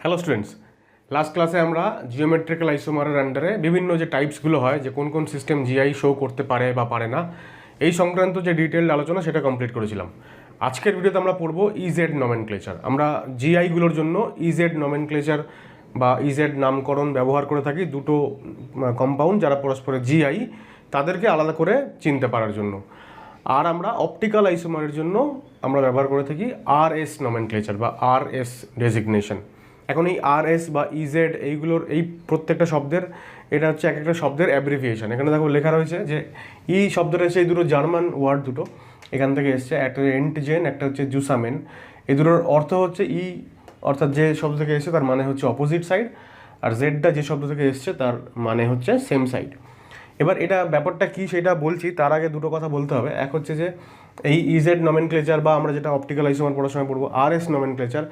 Hello students, last ক্লাসে আমরা geometrical আইসোমারের আন্ডারে বিভিন্ন যে টাইপসগুলো হয়, যে কোন কোন সিস্টেম জিআই শো করতে পারে বা পারে না, এই সংক্রান্ত যে ডিটেলড আলোচনা সেটা কমপ্লিট করেছিলাম। আজকের ভিডিওতে আমরা পড়বো ইজেড নমেনক্লেচার। আমরা জিআইগুলোর জন্য ইজেড নমেনক্লেচার বা ইজেড নামকরণ ব্যবহার করে থাকি দুটো কম্পাউন্ড যারা পরস্পরের জিআই, তাদেরকে আলাদা করে চিনতে পারার জন্য। আর আমরা অপটিক্যাল আইসোমারের জন্য আমরা ব্যবহার করে থাকি আরএস নমেনক্লেচার বা আরএস ডেজিগনেশন। এখন এই আরএস বা ইজেড এইগুলোর এই প্রত্যেকটা শব্দের এটা হচ্ছে এক একটা শব্দের অ্যাব্রিভিয়েশন। এখানে দেখো লেখা রয়েছে যে ই শব্দটা এসে এই দুটো জার্মান ওয়ার্ড দুটো এখান থেকে এসছে, একটা এন্টজেন, একটা হচ্ছে জুসামেন। এই দুটোর অর্থ হচ্ছে ই অর্থাৎ যে শব্দ থেকে এসছে তার মানে হচ্ছে অপোজিট সাইড, আর জেডটা যে শব্দ থেকে এসছে তার মানে হচ্ছে সেম সাইড। এবার এটা ব্যাপারটা কি সেটা বলছি, তার আগে দুটো কথা বলতে হবে। এক হচ্ছে যে এই ইজেড নমেনক্লেচার বা আমরা যেটা অপটিক্যাল আইসোমার পড়ার সময় পড়বো আরএস নমেনক্লেচার,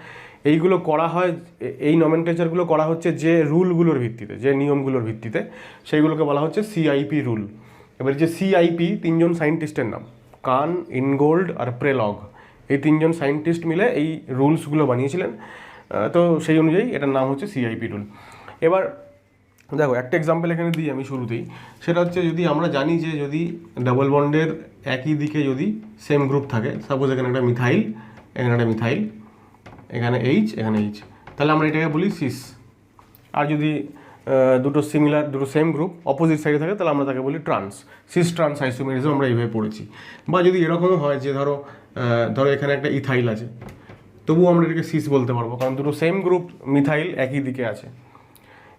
এইগুলো করা হয়, এই নমেনক্লেচারগুলো করা হচ্ছে যে রুলগুলোর ভিত্তিতে, যে নিয়মগুলোর ভিত্তিতে, সেইগুলোকে বলা হচ্ছে সিআইপি রুল। এবার যে সিআইপি তিনজন সায়েন্টিস্টের নাম, কান, ইনগোল্ড আর প্রেলগ, এই তিনজন সায়েন্টিস্ট মিলে এই রুলসগুলো বানিয়েছিলেন। তো সেই অনুযায়ী এটার নাম হচ্ছে সিআইপি রুল। এবার দেখো একটা এক্সাম্পল এখানে দিই আমি শুরুতেই, সেটা হচ্ছে যদি আমরা জানি যে যদি ডাবল বন্ডের একই দিকে যদি সেম গ্রুপ থাকে, সাপোজ এখানে একটা মিথাইল, এখানে একটা মিথাইল, এখানে এইচ, এখানে এইচ, তাহলে আমরা এটাকে বলি সিস। আর যদি দুটো সিমিলার, দুটো সেম গ্রুপ অপোজিট সাইডে থাকে, তাহলে আমরা তাকে বলি ট্রান্স, সিস ট্রান্স আইসোমেরিজম আমরা এইভাবে পড়েছি। বা যদি এরকমও হয় যে ধরো এখানে একটা ইথাইল আছে, তবুও আমরা এটাকে সিস বলতে পারবো, কারণ দুটো সেম গ্রুপ মিথাইল একই দিকে আছে।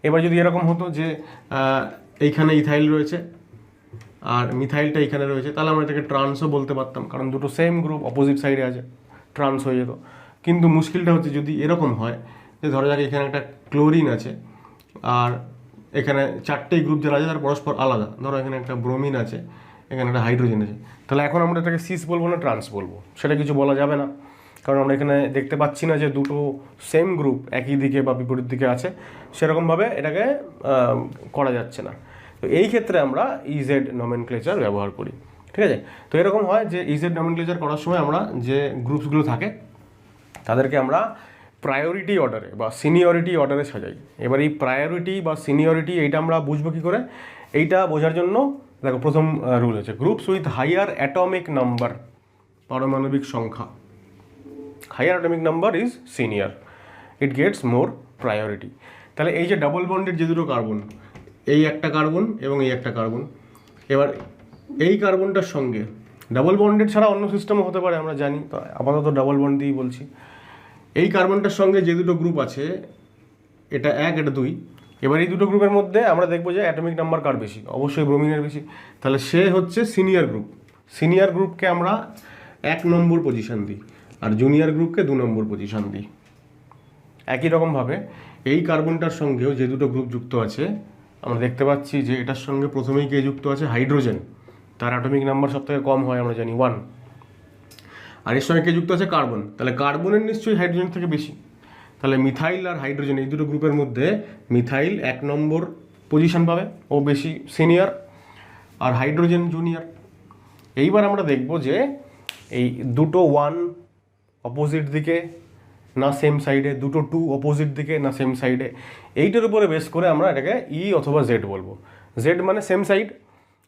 এবার যদি এরকম হতো যে এইখানে ইথাইল রয়েছে আর মিথাইলটা এইখানে রয়েছে, তাহলে আমরা এটাকে ট্রান্সও বলতে পারতাম, কারণ দুটো সেম গ্রুপ অপোজিট সাইডে আছে, ট্রান্স হয়ে যেত। কিন্তু মুশকিলটা হচ্ছে যদি এরকম হয় যে ধরো যাক এখানে একটা ক্লোরিন আছে আর এখানে চারটেই গ্রুপ যারা আছে তার পরস্পর আলাদা, ধরো এখানে একটা ব্রোমিন আছে, এখানে একটা হাইড্রোজেন আছে, তাহলে এখন আমরা এটাকে সিস বলবো না ট্রান্স বলবো, সেটা কিছু বলা যাবে না, কারণ আমরা এখানে দেখতে পাচ্ছি না যে দুটো সেম গ্রুপ একই দিকে বা বিপরীত দিকে আছে, সেরকমভাবে এটাকে করা যাচ্ছে না। তো এই ক্ষেত্রে আমরা ইজেড নমেনক্লেচার ব্যবহার করি, ঠিক আছে? তো এরকম হয় যে ইজেড নমেনক্লেচার করার সময় আমরা যে গ্রুপসগুলো থাকে তাদেরকে আমরা প্রায়োরিটি অর্ডারে বা সিনিয়রিটি অর্ডারে সাজাই। এবার এই প্রায়োরিটি বা সিনিয়রিটি এইটা আমরা বুঝবো কী করে? এইটা বোঝার জন্য দেখো প্রথম রুল হচ্ছে groups with higher atomic number, পারমাণবিক সংখ্যা, higher atomic number is senior, it gets more priority. তাহলে এই যে ডাবল বন্ডের যে দুটো কার্বন, এই একটা কার্বন এবং এই একটা কার্বন, এবার এই কার্বনটার সঙ্গে ডাবল বন্ডেড ছাড়া অন্য সিস্টেমও হতে পারে আমরা জানি, তো আপাতত ডাবল বন্ড দিয়েই বলছি। এই কার্বনটার সঙ্গে যে দুটো গ্রুপ আছে, এটা এক, এটা দুই, এবার এই দুটো গ্রুপের মধ্যে আমরা দেখবো যে অ্যাটমিক নাম্বার কার বেশি, অবশ্যই ব্রোমিনের বেশি, তাহলে সে হচ্ছে সিনিয়র গ্রুপ। সিনিয়র গ্রুপকে আমরা 1 নম্বর পজিশন দিই আর জুনিয়র গ্রুপকে 2 নম্বর পজিশন দিই। একই রকমভাবে এই কার্বনটার সঙ্গেও যে দুটো গ্রুপ যুক্ত আছে, আমরা দেখতে পাচ্ছি যে এটার সঙ্গে প্রথমেই কে যুক্ত আছে, হাইড্রোজেন, তার অ্যাটমিক নাম্বার সব থেকে কম হয় আমরা জানি 1, আর এর সঙ্গে কে যুক্ত আছে, কার্বন, তাহলে কার্বনের নিশ্চয়ই হাইড্রোজেন থেকে বেশি, তাহলে মিথাইল আর হাইড্রোজেন এই দুটো গ্রুপের মধ্যে মিথাইল 1 নম্বর পজিশন পাবে, ও বেশি সিনিয়র, আর হাইড্রোজেন জুনিয়র। এইবার আমরা দেখব যে এই দুটো 1 অপোজিট দিকে না সেম সাইডে, দুটো 2 অপোজিট দিকে না সেম সাইডে, এইটার উপরে বেস করে আমরা এটাকে ই অথবা জেড বলবো। জেড মানে সেম সাইড,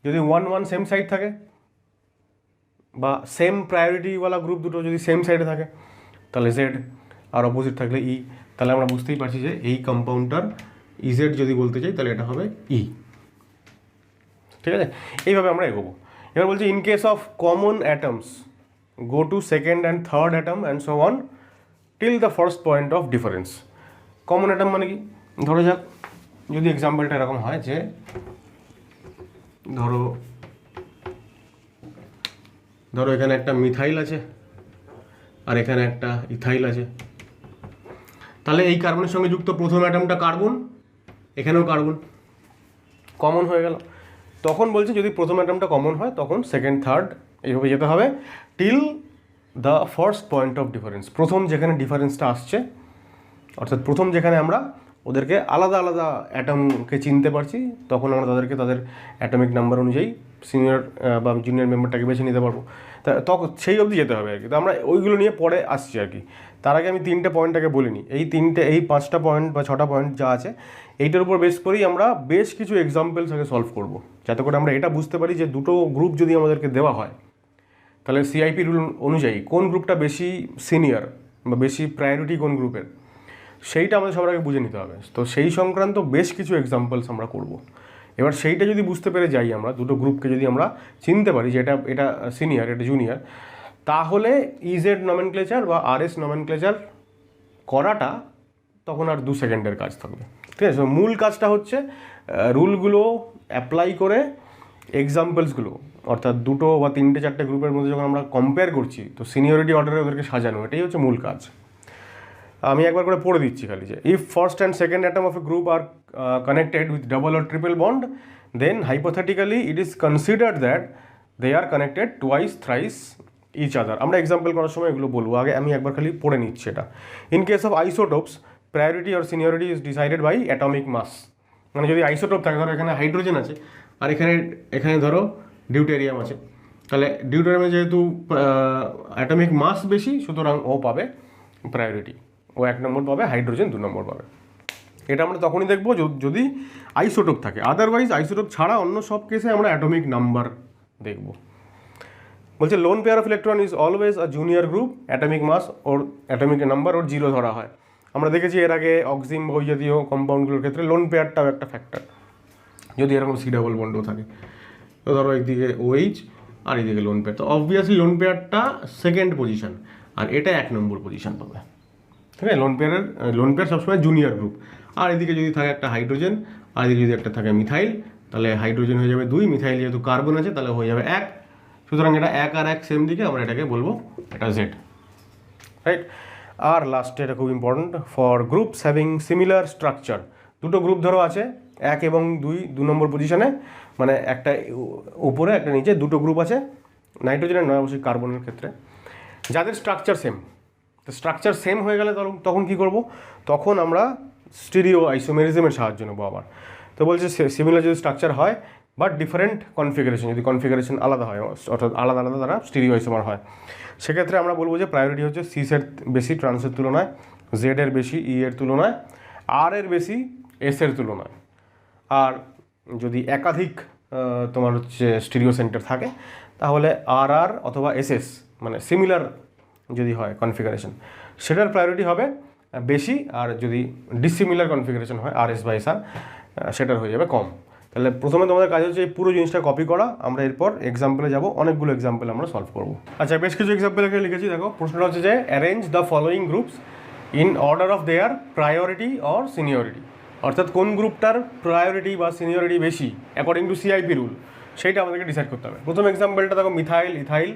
যদি 1 সেম সাইড থাকে বা সেম প্রায়োরিটিওয়ালা গ্রুপ দুটো যদি সেম সাইডে থাকে তাহলে জেড, আর অপোজিট থাকলে ই। তাহলে আমরা বুঝতেই পারছি যে এই কম্পাউন্ডটার ইজেড যদি বলতে চাই তাহলে এটা হবে ই, ঠিক আছে? এইভাবে আমরা এগোবো। এবার বলছি in case of common atoms go to second and third atom and so on till the first point of difference. Common atom মানে কি? ধরো যাক যদি এক্সাম্পলটা এরকম হয় যে ধরো এখানে একটা মিথাইল আছে আর এখানে একটা ইথাইল আছে, তাহলে এই কার্বনের সঙ্গে যুক্ত প্রথম অ্যাটমটা কার্বন, এখানেও কার্বন, কমন হয়ে গেল। তখন বলছে যদি প্রথম অ্যাটমটা কমন হয় তখন সেকেন্ড থার্ড এইভাবে যেতে হবে till the first point of difference. প্রথম যেখানে ডিফারেন্সটা আসছে, অর্থাৎ প্রথম যেখানে আমরা ওদেরকে আলাদা আলাদা অ্যাটমকে চিনতে পারছি, তখন আমরা তাদেরকে তাদের অ্যাটমিক নাম্বার অনুযায়ী সিনিয়র বা জুনিয়র মেম্বারটাকে বেছে নিতে পারবো। তখন সেই অবধি যেতে হবে আর কি। তো আমরা ওইগুলো নিয়ে পরে আসছি আর কি। তার আগে আমি 3টে পয়েন্টটাকে বলিনি। এই 5টা পয়েন্ট বা 6টা পয়েন্ট যা আছে এইটার উপর বেস করেই আমরা বেশ কিছু এক্সাম্পলস আগে সলভ করব, যাতে করে আমরা এটা বুঝতে পারি যে দুটো গ্রুপ যদি আমাদেরকে দেওয়া হয় তাহলে সিআইপি রুল অনুযায়ী কোন গ্রুপটা বেশি সিনিয়র বা বেশি প্রায়োরিটি কোন গ্রুপের, সেইটা আমাদের সবার আগে বুঝে নিতে হবে। তো সেই সংক্রান্ত বেশ কিছু এক্সাম্পলস আমরা করব। এবার সেইটা যদি বুঝতে পেরে যাই, আমরা দুটো গ্রুপকে যদি আমরা চিনতে পারি যে এটা সিনিয়র এটা জুনিয়র, তাহলে ইজেড নমেনক্লেচার বা আরএস নমেনক্লেচার করাটা তখন আর 2 সেকেন্ডের কাজ থাকবে। ঠিক আছে? মূল কাজটা হচ্ছে রুলগুলো অ্যাপ্লাই করে এক্সাম্পলসগুলো, অর্থাৎ 2 বা 3টে 4টে গ্রুপের মধ্যে যখন আমরা কম্পেয়ার করছি, তো সিনিয়রিটি অর্ডারে ওদেরকে সাজানো, এটাই হচ্ছে মূল কাজ। আমি একবার করে পড়ে দিচ্ছি খালি, যে if first and second atom of a group are connected with double or triple bond, then hypothetically it is considered that they are connected twice thrice each other. আমরা এক্সাম্পল করার সময় এগুলো বলবো, আগে আমি একবার খালি পড়ে নিচ্ছি এটা। In case of isotopes, priority or seniority is decided by atomic mass. মানে যদি আইসোটোপ থাকে, ধরো এখানে হাইড্রোজেন আছে আর এখানে ধরো ডিউটেরিয়াম আছে, তাহলে ডিউটেরিয়ামে যেহেতু অ্যাটমিক মাস বেশি, সুতরাং ও পাবে প্রায়োরিটি, ও 1 নম্বর পাবে, হাইড্রোজেন 2 নম্বর পাবে। এটা আমরা তখনই দেখবো যদি আইসোটোপ থাকে। আদারওয়াইজ আইসোটোপ ছাড়া অন্য সব কেসে আমরা অ্যাটমিক নাম্বার দেখব। বলছে lone pair of electron is always a junior group, atomic mass or atomic number or 0 ধরা হয়। আমরা দেখেছি এর আগে অক্সিম বা ওই জাতীয় কম্পাউন্ডগুলোর ক্ষেত্রে লোন পেয়ারটাও একটা ফ্যাক্টর, যদি এরকম সি ডাবল বন্ডও থাকে। তো ধরো একদিকে OH আর এইদিকে লোন পেয়ার, তো অবভিয়াসলি লোন পেয়ারটা সেকেন্ড পজিশন আর এটা 1 নম্বর পজিশন পাবে। ঠিক আছে? লোন পেয়ার সবসময় জুনিয়র গ্রুপ। আর এদিকে যদি থাকে একটা হাইড্রোজেন আর এদিকে যদি একটা থাকে মিথাইল, তাহলে হাইড্রোজেন হয়ে যাবে 2, মিথাইল যেহেতু কার্বন আছে তাহলে হয়ে যাবে 1। সুতরাং এটা 1 আর 1 সেম দিকে, আমরা এটাকে বলবো এটা জেড, রাইট? আর লাস্টে এটা খুব important, for groups having similar structure. দুটো গ্রুপ ধরো আছে 1 এবং 2 নম্বর পজিশনে, মানে একটা উপরে একটা নিচে, দুটো গ্রুপ আছে, নাইট্রোজেনের নয়, অবশ্যই কার্বনের ক্ষেত্রে, যাদের স্ট্রাকচার সেম। তো স্ট্রাকচার সেম হয়ে গেলে তখন কী করব? তখন আমরা স্টিরিও আইসোমেরিজমের সাহায্য নেবো আবার। তো বলছে সিমিলার যদি স্ট্রাকচার হয় বাট ডিফারেন্ট কনফিগারেশন, যদি কনফিগারেশন আলাদা হয়, অর্থাৎ আলাদা আলাদা তারা স্টিরিও আইসোমার হয়, সেক্ষেত্রে আমরা বলবো যে প্রায়োরিটি হচ্ছে সিসের বেশি ট্রান্সের তুলনায়, জেডের বেশি ই এর তুলনায়, আর এর বেশি এস এর তুলনায়। আর যদি একাধিক তোমার হচ্ছে স্টিরিও সেন্টার থাকে, তাহলে আর অথবা এসএস, মানে সিমিলার যদি হয় কনফিগারেশন, সেটার প্রায়োরিটি হবে বেশি। আর যদি ডিসিমিলার কনফিগারেশন হয় আর এস বা এস আর, সেটার হয়ে যাবে কম। তাহলে প্রথমে তোমাদের কাজ হচ্ছে এই পুরো জিনিসটা কপি করা, আমরা এরপর এক্সাম্পলে যাব, অনেকগুলো এক্সাম্পল আমরা সলভ করব। আচ্ছা, বেশ কিছু এক্সাম্পল এখানে লিখেছি, দেখো প্রশ্নটা হচ্ছে যে arrange the following groups in order of their priority or seniority, অর্থাৎ কোন গ্রুপটার প্রায়োরিটি বা সিনিয়রিটি বেশি অ্যাকর্ডিং টু সিআইপি রুল, সেইটা আমাদেরকে ডিসাইড করতে হবে। প্রথম এক্সাম্পলটা দেখো, মিথাইল, ইথাইল,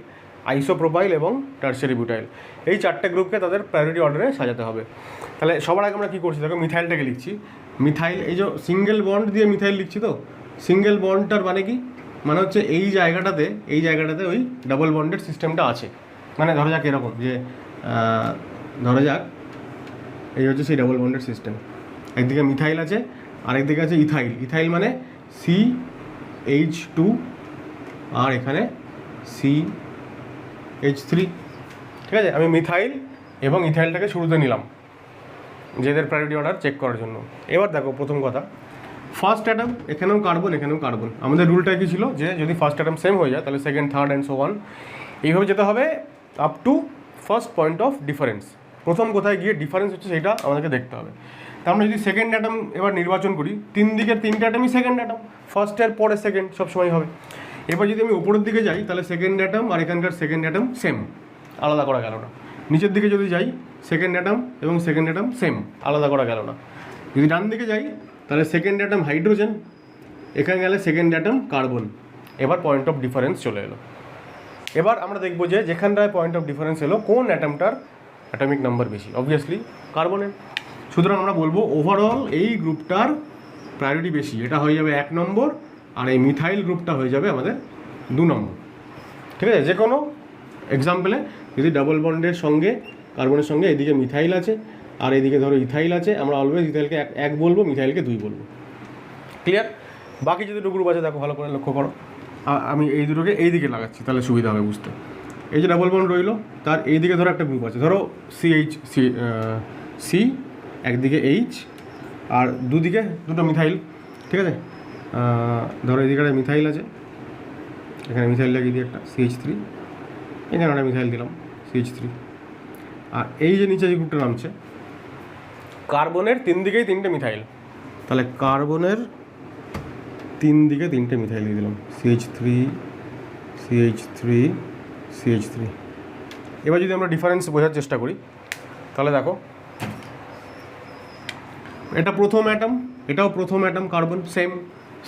আইসোপ্রোপাইল এবং টার্সিয়ারি বুটাইল, এই 4টে গ্রুপকে তাদের প্রায়োরিটি অর্ডারে সাজাতে হবে। তাহলে সবার আগে আমরা কী করছি, দেখো মিথাইলটাকে লিখছি। মিথাইল, এই যে সিঙ্গেল বন্ড দিয়ে মিথাইল লিখছি, তো সিঙ্গেল বন্ডটার মানে কি, মানে হচ্ছে এই জায়গাটাতে ওই ডাবল বন্ডের সিস্টেমটা আছে। মানে ধরা যাক এরকম যে এই হচ্ছে সেই ডাবল বন্ডের সিস্টেম, একদিকে মিথাইল আছে আর একদিকে আছে ইথাইল। ইথাইল মানে CH2 আর এখানে CH3। ঠিক আছে? আমি মিথাইল এবং ইথাইলটাকে শুরুতে নিলাম যেদের প্রায়োরিটি অর্ডার চেক করার জন্য। এবার দেখো প্রথম কথা, ফার্স্ট অ্যাটম, এখানেও কার্বন এখানেও কার্বন। আমাদের রুলটা কি ছিল যে যদি ফার্স্ট অ্যাটম সেম হয়ে যায় তাহলে second, third and so on, এইভাবে যেতে হবে up to first point of difference. প্রথম কোথায় গিয়ে ডিফারেন্স হচ্ছে সেটা আমাদেরকে দেখতে হবে। তা আমরা যদি সেকেন্ড অ্যাটম এবার নির্বাচন করি, 3 দিকের 3টে অ্যাটমই সেকেন্ড অ্যাটম, ফার্স্টের পরে সেকেন্ড সবসময় হবে। এবার যদি আমি উপরের দিকে যাই তাহলে সেকেন্ড অ্যাটম আর এখানকার সেকেন্ড অ্যাটম সেম, আলাদা করা গেল না। নিচের দিকে যদি যাই, সেকেন্ড অ্যাটম এবং সেকেন্ড অ্যাটম সেম, আলাদা করা গেল না। যদি ডান দিকে যাই তাহলে সেকেন্ড অ্যাটম হাইড্রোজেন, এখানে গেলে সেকেন্ড অ্যাটম কার্বন। এবার পয়েন্ট অফ ডিফারেন্স চলে এলো। এবার আমরা দেখবো যে যেখানটায় পয়েন্ট অফ ডিফারেন্স এলো কোন অ্যাটমটার অ্যাটমিক নাম্বার বেশি, অবভিয়াসলি কার্বনের। সুতরাং আমরা বলবো ওভারঅল এই গ্রুপটার প্রায়োরিটি বেশি, এটা হয়ে যাবে 1 নম্বর, আর এই মিথাইল গ্রুপটা হয়ে যাবে আমাদের 2 নম্বর। ঠিক আছে? যে কোনো এক্সাম্পলে যদি ডাবল বন্ডের সঙ্গে কার্বনের সঙ্গে এদিকে মিথাইল আছে আর এদিকে ধরো ইথাইল আছে, আমরা অলওয়েজ ইথাইলকে এক বলবো, মিথাইলকে 2 বলবো। ক্লিয়ার? বাকি যে দুটো গ্রুপ আছে দেখো ভালো করে লক্ষ্য করো, আমি এই দুটোকে এই দিকে লাগাচ্ছি তাহলে সুবিধা হবে বুঝতে। এই যে ডাবল বন্ড রইলো, তার এই দিকে ধরো একটা গ্রুপ আছে, ধরো সি একদিকে এইচ আর দুদিকে দুটো মিথাইল, ঠিক আছে? ধরো এদিকে একটা মিথাইল আছে, এখানে মিথাইল লাগিয়ে দিই একটা CH3, এখানে একটা মিথাইল দিলাম CH3। আর এই যে নিচে যে গ্রুপটা নামছে, কার্বনের 3 দিকেই 3টে মিথাইল, তাহলে কার্বনের 3 দিকে 3টে মিথাইল দিয়ে দিলাম CH3 CH3 CH3। এবার যদি আমরা ডিফারেন্স বোঝার চেষ্টা করি তাহলে দেখো, এটা প্রথম অ্যাটম, এটাও প্রথম atom carbon same.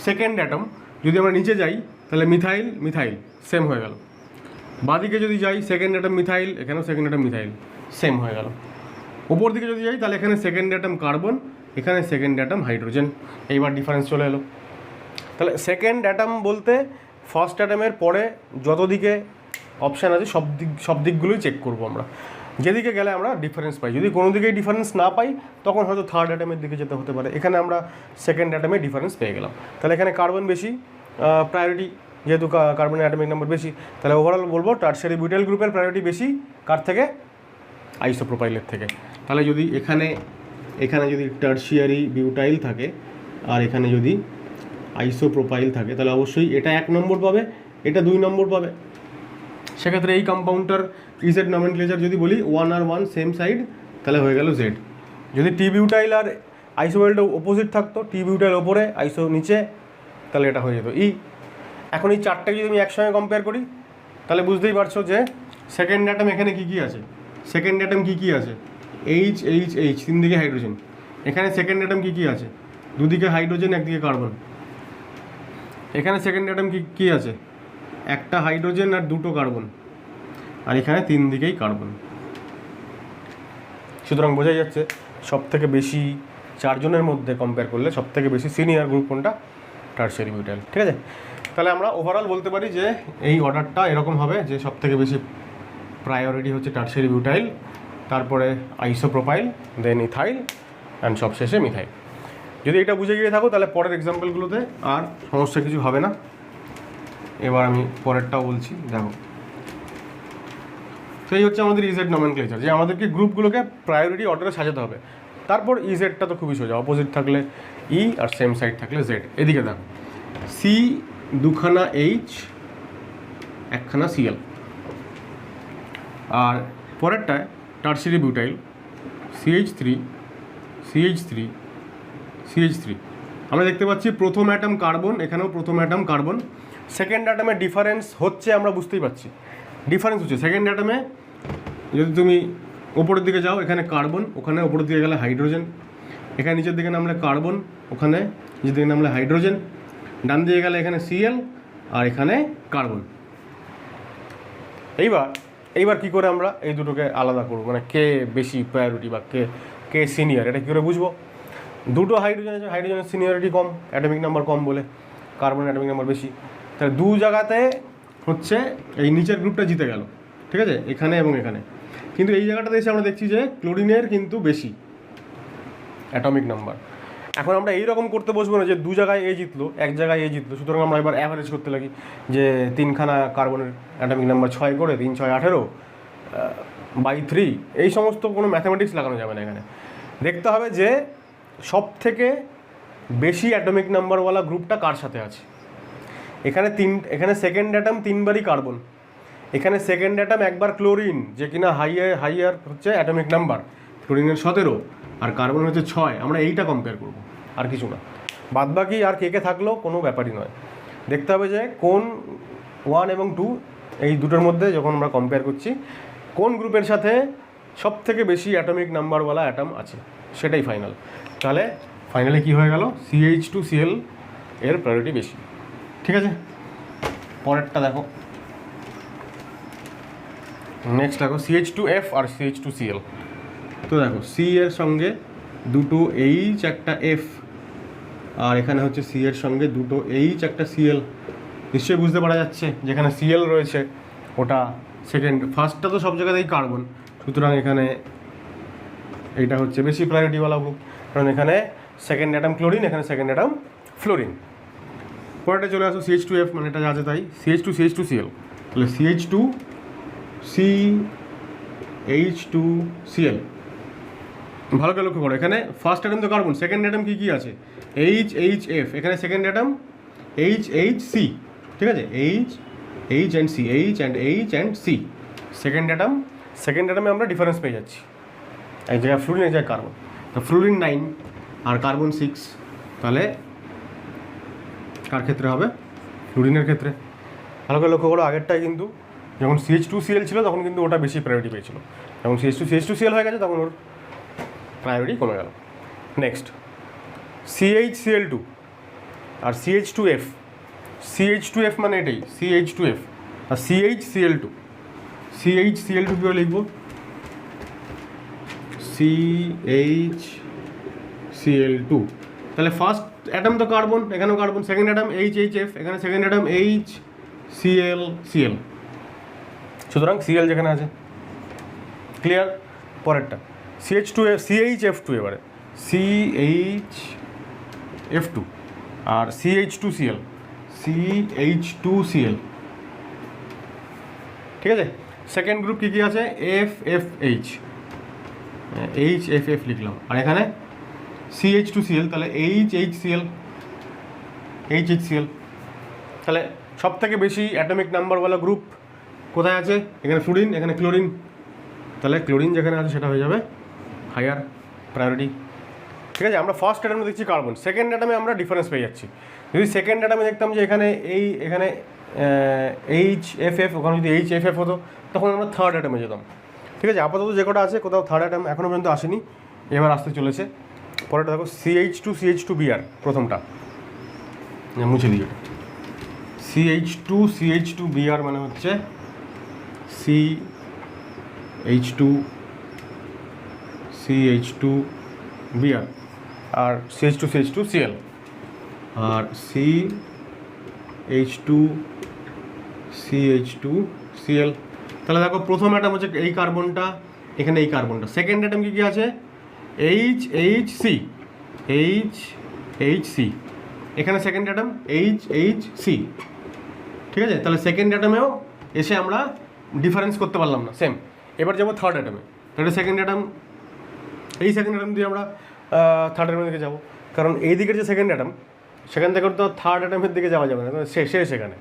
Second atom যদি আমরা নিচে যাই তাহলে মিথাইল মিথাইল সেম হয়ে গেল। বাদিকে যদি যাই সেকেন্ড অ্যাটম মিথাইল, এখানেও সেকেন্ড অ্যাটম মিথাইল সেম হয়ে গেল। ওপর দিকে যদি যাই তাহলে এখানে সেকেন্ড অ্যাটম কার্বন, এখানে সেকেন্ড অ্যাটম হাইড্রোজেন। এইবার ডিফারেন্স চলে এলো। তাহলে সেকেন্ড অ্যাটম বলতে ফার্স্ট অ্যাটমের পরে যত দিকে অপশান আছে সব দিকগুলোই চেক করবো আমরা, যেদিকে গেলে আমরা ডিফারেন্স পাই। যদি কোনো দিকেই ডিফারেন্স না পাই তখন হয়তো থার্ড অ্যাটমের দিকে যেতে হতে পারে। এখানে আমরা সেকেন্ড অ্যাটমে ডিফারেন্স পেয়ে গেলাম, তাহলে এখানে কার্বন বেশি প্রায়োরিটি, যেহেতু কার্বনের অ্যাটমিক নাম্বার বেশি, তাহলে ওভারঅল বলবো টারশিয়ারি বিউটাইল গ্রুপের প্রায়োরিটি বেশি কার থেকে? আইসোপ্রোপাইলের থেকে। তাহলে যদি এখানে যদি টারশিয়ারি বিউটাইল থাকে আর এখানে যদি আইসোপ্রোপাইল থাকে তাহলে অবশ্যই এটা 1 নম্বর পাবে, এটা 2 নম্বর পাবে। সেক্ষেত্রে এই কম্পাউন্ডটার ইজেড নমেনক্লেচার যদি বলি 1 আর 1 সেম সাইড, তাহলে হয়ে গেল জেড। যদি টি বিউটাইল আর আইসোপ্রোপাইলটা অপোজিট থাকতো, টি বিউটাইল ওপরে আইসো নিচে, তাহলে এটা হয়ে যেত ই। এখন এই চারটাকে যদি আমি একসঙ্গে কম্পেয়ার করি তাহলে বুঝতেই পারছো যে সেকেন্ড অ্যাটম এখানে কী আছে, সেকেন্ড অ্যাটম কী আছে? এইচ এইচ এইচ, 3 দিকে হাইড্রোজেন। এখানে সেকেন্ড অ্যাটম কী আছে? দুদিকে হাইড্রোজেন, একদিকে কার্বন। এখানে সেকেন্ড অ্যাটম কী আছে? একটা হাইড্রোজেন আর 2টো কার্বন, আর এখানে 3 দিকেই কার্বন। সুতরাং বোঝাই যাচ্ছে সব থেকে বেশি 4 জনের মধ্যে কম্পেয়ার করলে সব থেকে বেশি সিনিয়র গ্রুপ কোনটা? Tertiary butyl. ঠিক আছে, তাহলে আমরা ওভারঅল বলতে পারি যে এই অর্ডারটা এরকম হবে যে সব থেকে বেশি প্রায়োরিটি হচ্ছে টারশিয়ারি বিউটাইল, তারপরে আইসোপ্রোপাইল, দেন ইথাইল অ্যান্ড সবশেষে মিথাইল। যদি এটা বুঝে গিয়ে থাকো তাহলে পরের এক্সাম্পলগুলোতে আর সমস্যা কিছু হবে না। এবার আমি পরেরটাও বলছি, দেখো। তো এই হচ্ছে আমাদের ইজেড নমেনক্লেচার, যে আমাদেরকে গ্রুপগুলোকে প্রায়োরিটি অর্ডারে সাজাতে হবে। তারপর ইজেডটা তো খুবই সোজা, অপোজিট থাকলে ই আর সেম সাইড থাকলে জেড। এদিকে দেখো, সি 2খানা এইচ 1খানা সিএল, আর পরেরটায় tertiary butyl CH3 CH3 CH3। আমরা দেখতে পাচ্ছি প্রথম অ্যাটম কার্বন, এখানেও প্রথম অ্যাটম কার্বন। সেকেন্ড অ্যাটমে ডিফারেন্স হচ্ছে, আমরা বুঝতেই পারছি ডিফারেন্স হচ্ছে। সেকেন্ড অ্যাটমে যদি তুমি ওপরের দিকে যাও এখানে কার্বন, ওখানে ওপরের দিকে গেলে হাইড্রোজেন। এখানে নিচের দিকে নামলে কার্বন, ওখানে নিচের দিকে নামলে হাইড্রোজেন। ডান দিকে গেলে এখানে সিএল আর এখানে কার্বন। এইবার কী করে আমরা এই দুটোকে আলাদা করবো, মানে কে বেশি প্রায়োরিটি বা কে সিনিয়র, এটা কী করে বুঝবো? দুটো হাইড্রোজেন আছে, হাইড্রোজেনের সিনিয়রিটি কম, অ্যাটমিক নাম্বার কম বলে, কার্বনের অ্যাটমিক নাম্বার বেশি। তাহলে 2 জায়গাতে হচ্ছে এই নিচের গ্রুপটা জিতে গেল, ঠিক আছে, এখানে এবং এখানে। কিন্তু এই জায়গাটাতে এসে আমরা দেখছি যে ক্লোরিনের কিন্তু বেশি অ্যাটমিক নাম্বার। এখন আমরা এইরকম করতে বসবো না যে 2 জায়গায় এ জিতলো, 1 জায়গায় এ জিতলো, সুতরাং আমরা এবার অ্যাভারেজ করতে লাগি যে 3খানা কার্বনের অ্যাটমিক নাম্বার 6 করে 3 6 18 বাই 3। এই সমস্ত কোনো ম্যাথামেটিক্স লাগানো যাবে না। এখানে দেখতে হবে যে সব থেকে বেশি অ্যাটমিক নাম্বারওয়ালা গ্রুপটা কার সাথে আছে। এখানে সেকেন্ড অ্যাটম 3বারই কার্বন, এখানে সেকেন্ড অ্যাটম একবার ক্লোরিন, যে কিনা হাইয়ার হচ্ছে অ্যাটমিক নাম্বার, ক্লোরিনের 17 আর কার্বন হচ্ছে 6। আমরা এইটা কম্পেয়ার করব, আর কিছু না। বাদবাকি আর কে থাকলেও কোনো ব্যাপারই নয়। দেখতে হবে যে কোন 1 এবং 2 এই দুটোর মধ্যে যখন আমরা কম্পেয়ার করছি কোন গ্রুপের সাথে সব থেকে বেশি অ্যাটমিক নাম্বারওয়ালা অ্যাটম আছে, সেটাই ফাইনাল। তাহলে ফাইনালি কী হয়ে গেল? CH2Cl এর প্রায়োরিটি বেশি। ঠিক আছে, পরেরটা দেখো। নেক্সট দেখো CH2F আর CH2Cl। তো দেখো সি এর সঙ্গে 2টো এইচ একটা এফ, আর এখানে হচ্ছে সি এর সঙ্গে 2টো এইচ একটা সিএল। নিশ্চয়ই বুঝতে পারা যাচ্ছে যেখানে সিএল রয়েছে ওটা সেকেন্ড, ফার্স্টটা তো সব জায়গাতেই কার্বন, সুতরাং এখানে এইটা হচ্ছে বেশি প্রায়োরিটিওয়ালা গ্রুপ, কারণ এখানে সেকেন্ড অ্যাটম ক্লোরিন, এখানে সেকেন্ড অ্যাটম ফ্লোরিন। পরেরটা চলে আসো CH2F, মানে এটা আছে তাই CH2CH2Cl, তাহলে CH2CH2Cl। ভালো করে লক্ষ্য করো, এখানে ফার্স্ট অ্যাটম তো কার্বন, সেকেন্ড অ্যাটম কী কী আছে? HHF, এখানে সেকেন্ড অ্যাটম HHC, ঠিক আছে, H and C, H and C, second অ্যাটমে আমরা ডিফারেন্স পেয়ে যাচ্ছি, এক জায়গায় ফ্লুরিন, এক জায়গায় কার্বন। তো ফ্লুরিন 9 আর কার্বন 6, তাহলে কার ক্ষেত্রে হবে? ফ্লুরিনের ক্ষেত্রে। ভালো করে লক্ষ্য করো, আগেরটাই কিন্তু যখন CH2Cl ছিল তখন কিন্তু ওটা বেশি প্রায়োরিটি পেয়েছিল, যখন CH2CH2Cl হয়ে গেছে তখন ওর প্রায়োরিটি কমে গেল। নেক্সট CHCl2 আর CH2F, CH2F মানে এটাই CH2F, আর CHCl2 কী করে লিখব? CHCl2, তাহলে ফার্স্ট অ্যাটম তো কার্বন, এখানেও কার্বন, সেকেন্ড অ্যাটম HHF, এখানে সেকেন্ড অ্যাটম HCl, সুতরাং Cl যেখানে আছে, ক্লিয়ার? পরেরটা CHF2, এবারে CHF2 আর CH2Cl, ঠিক আছে। সেকেন্ড গ্রুপ কী কী আছে? FFH, HFF লিখলাম, আর এখানে CH2Cl, তাহলে HHCl, তাহলে সব থেকে বেশি অ্যাটমিক নাম্বারওয়ালা গ্রুপ কোথায় আছে? এখানে ফ্লুরিন, এখানে ক্লোরিন, তাহলে ক্লোরিন যেখানে আছে সেটা হয়ে যাবে হায়ার প্রায়োরিটি, ঠিক আছে। আমরা ফার্স্ট অ্যাটমে দেখছি কার্বন, সেকেন্ড অ্যাটমে আমরা ডিফারেন্স পেয়ে যাচ্ছি। যদি সেকেন্ড অ্যাটমে দেখতাম যে এখানে এখানে HFF, ওখানে যদি HFF হতো তখন আমরা থার্ড অ্যাটমে যেতাম, ঠিক আছে। আপাতত যে কটা আছে কোথাও থার্ড অ্যাটম এখনও পর্যন্ত আসেনি, এবার আসতে চলেছে। পরেরটা দেখো CH2CH2Br, প্রথমটা মুছে দিই, CH2CH2Br মানে হচ্ছে CH2CH2Br আর CH2CH2Cl আর CH2CH2Cl। তাহলে দেখো প্রথম অ্যাটম হচ্ছে এই কার্বনটা, এখানে এই কার্বনটা, সেকেন্ড অ্যাটম কী আছে? HHC, এখানে সেকেন্ড অ্যাটম HHC, ঠিক আছে। তাহলে সেকেন্ড অ্যাটমেও এসে আমরা ডিফারেন্স করতে পারলাম না, সেম। এবার যাবো থার্ড অ্যাটমে, তাহলে সেকেন্ড অ্যাটম দিয়ে আমরা থার্ড অ্যাটমের দিকে যাবো, কারণ এই দিকের যে সেকেন্ড অ্যাটম সেখান থেকে তো থার্ড অ্যাটমের দিকে যাওয়া যাবে না, শেষ সেখানে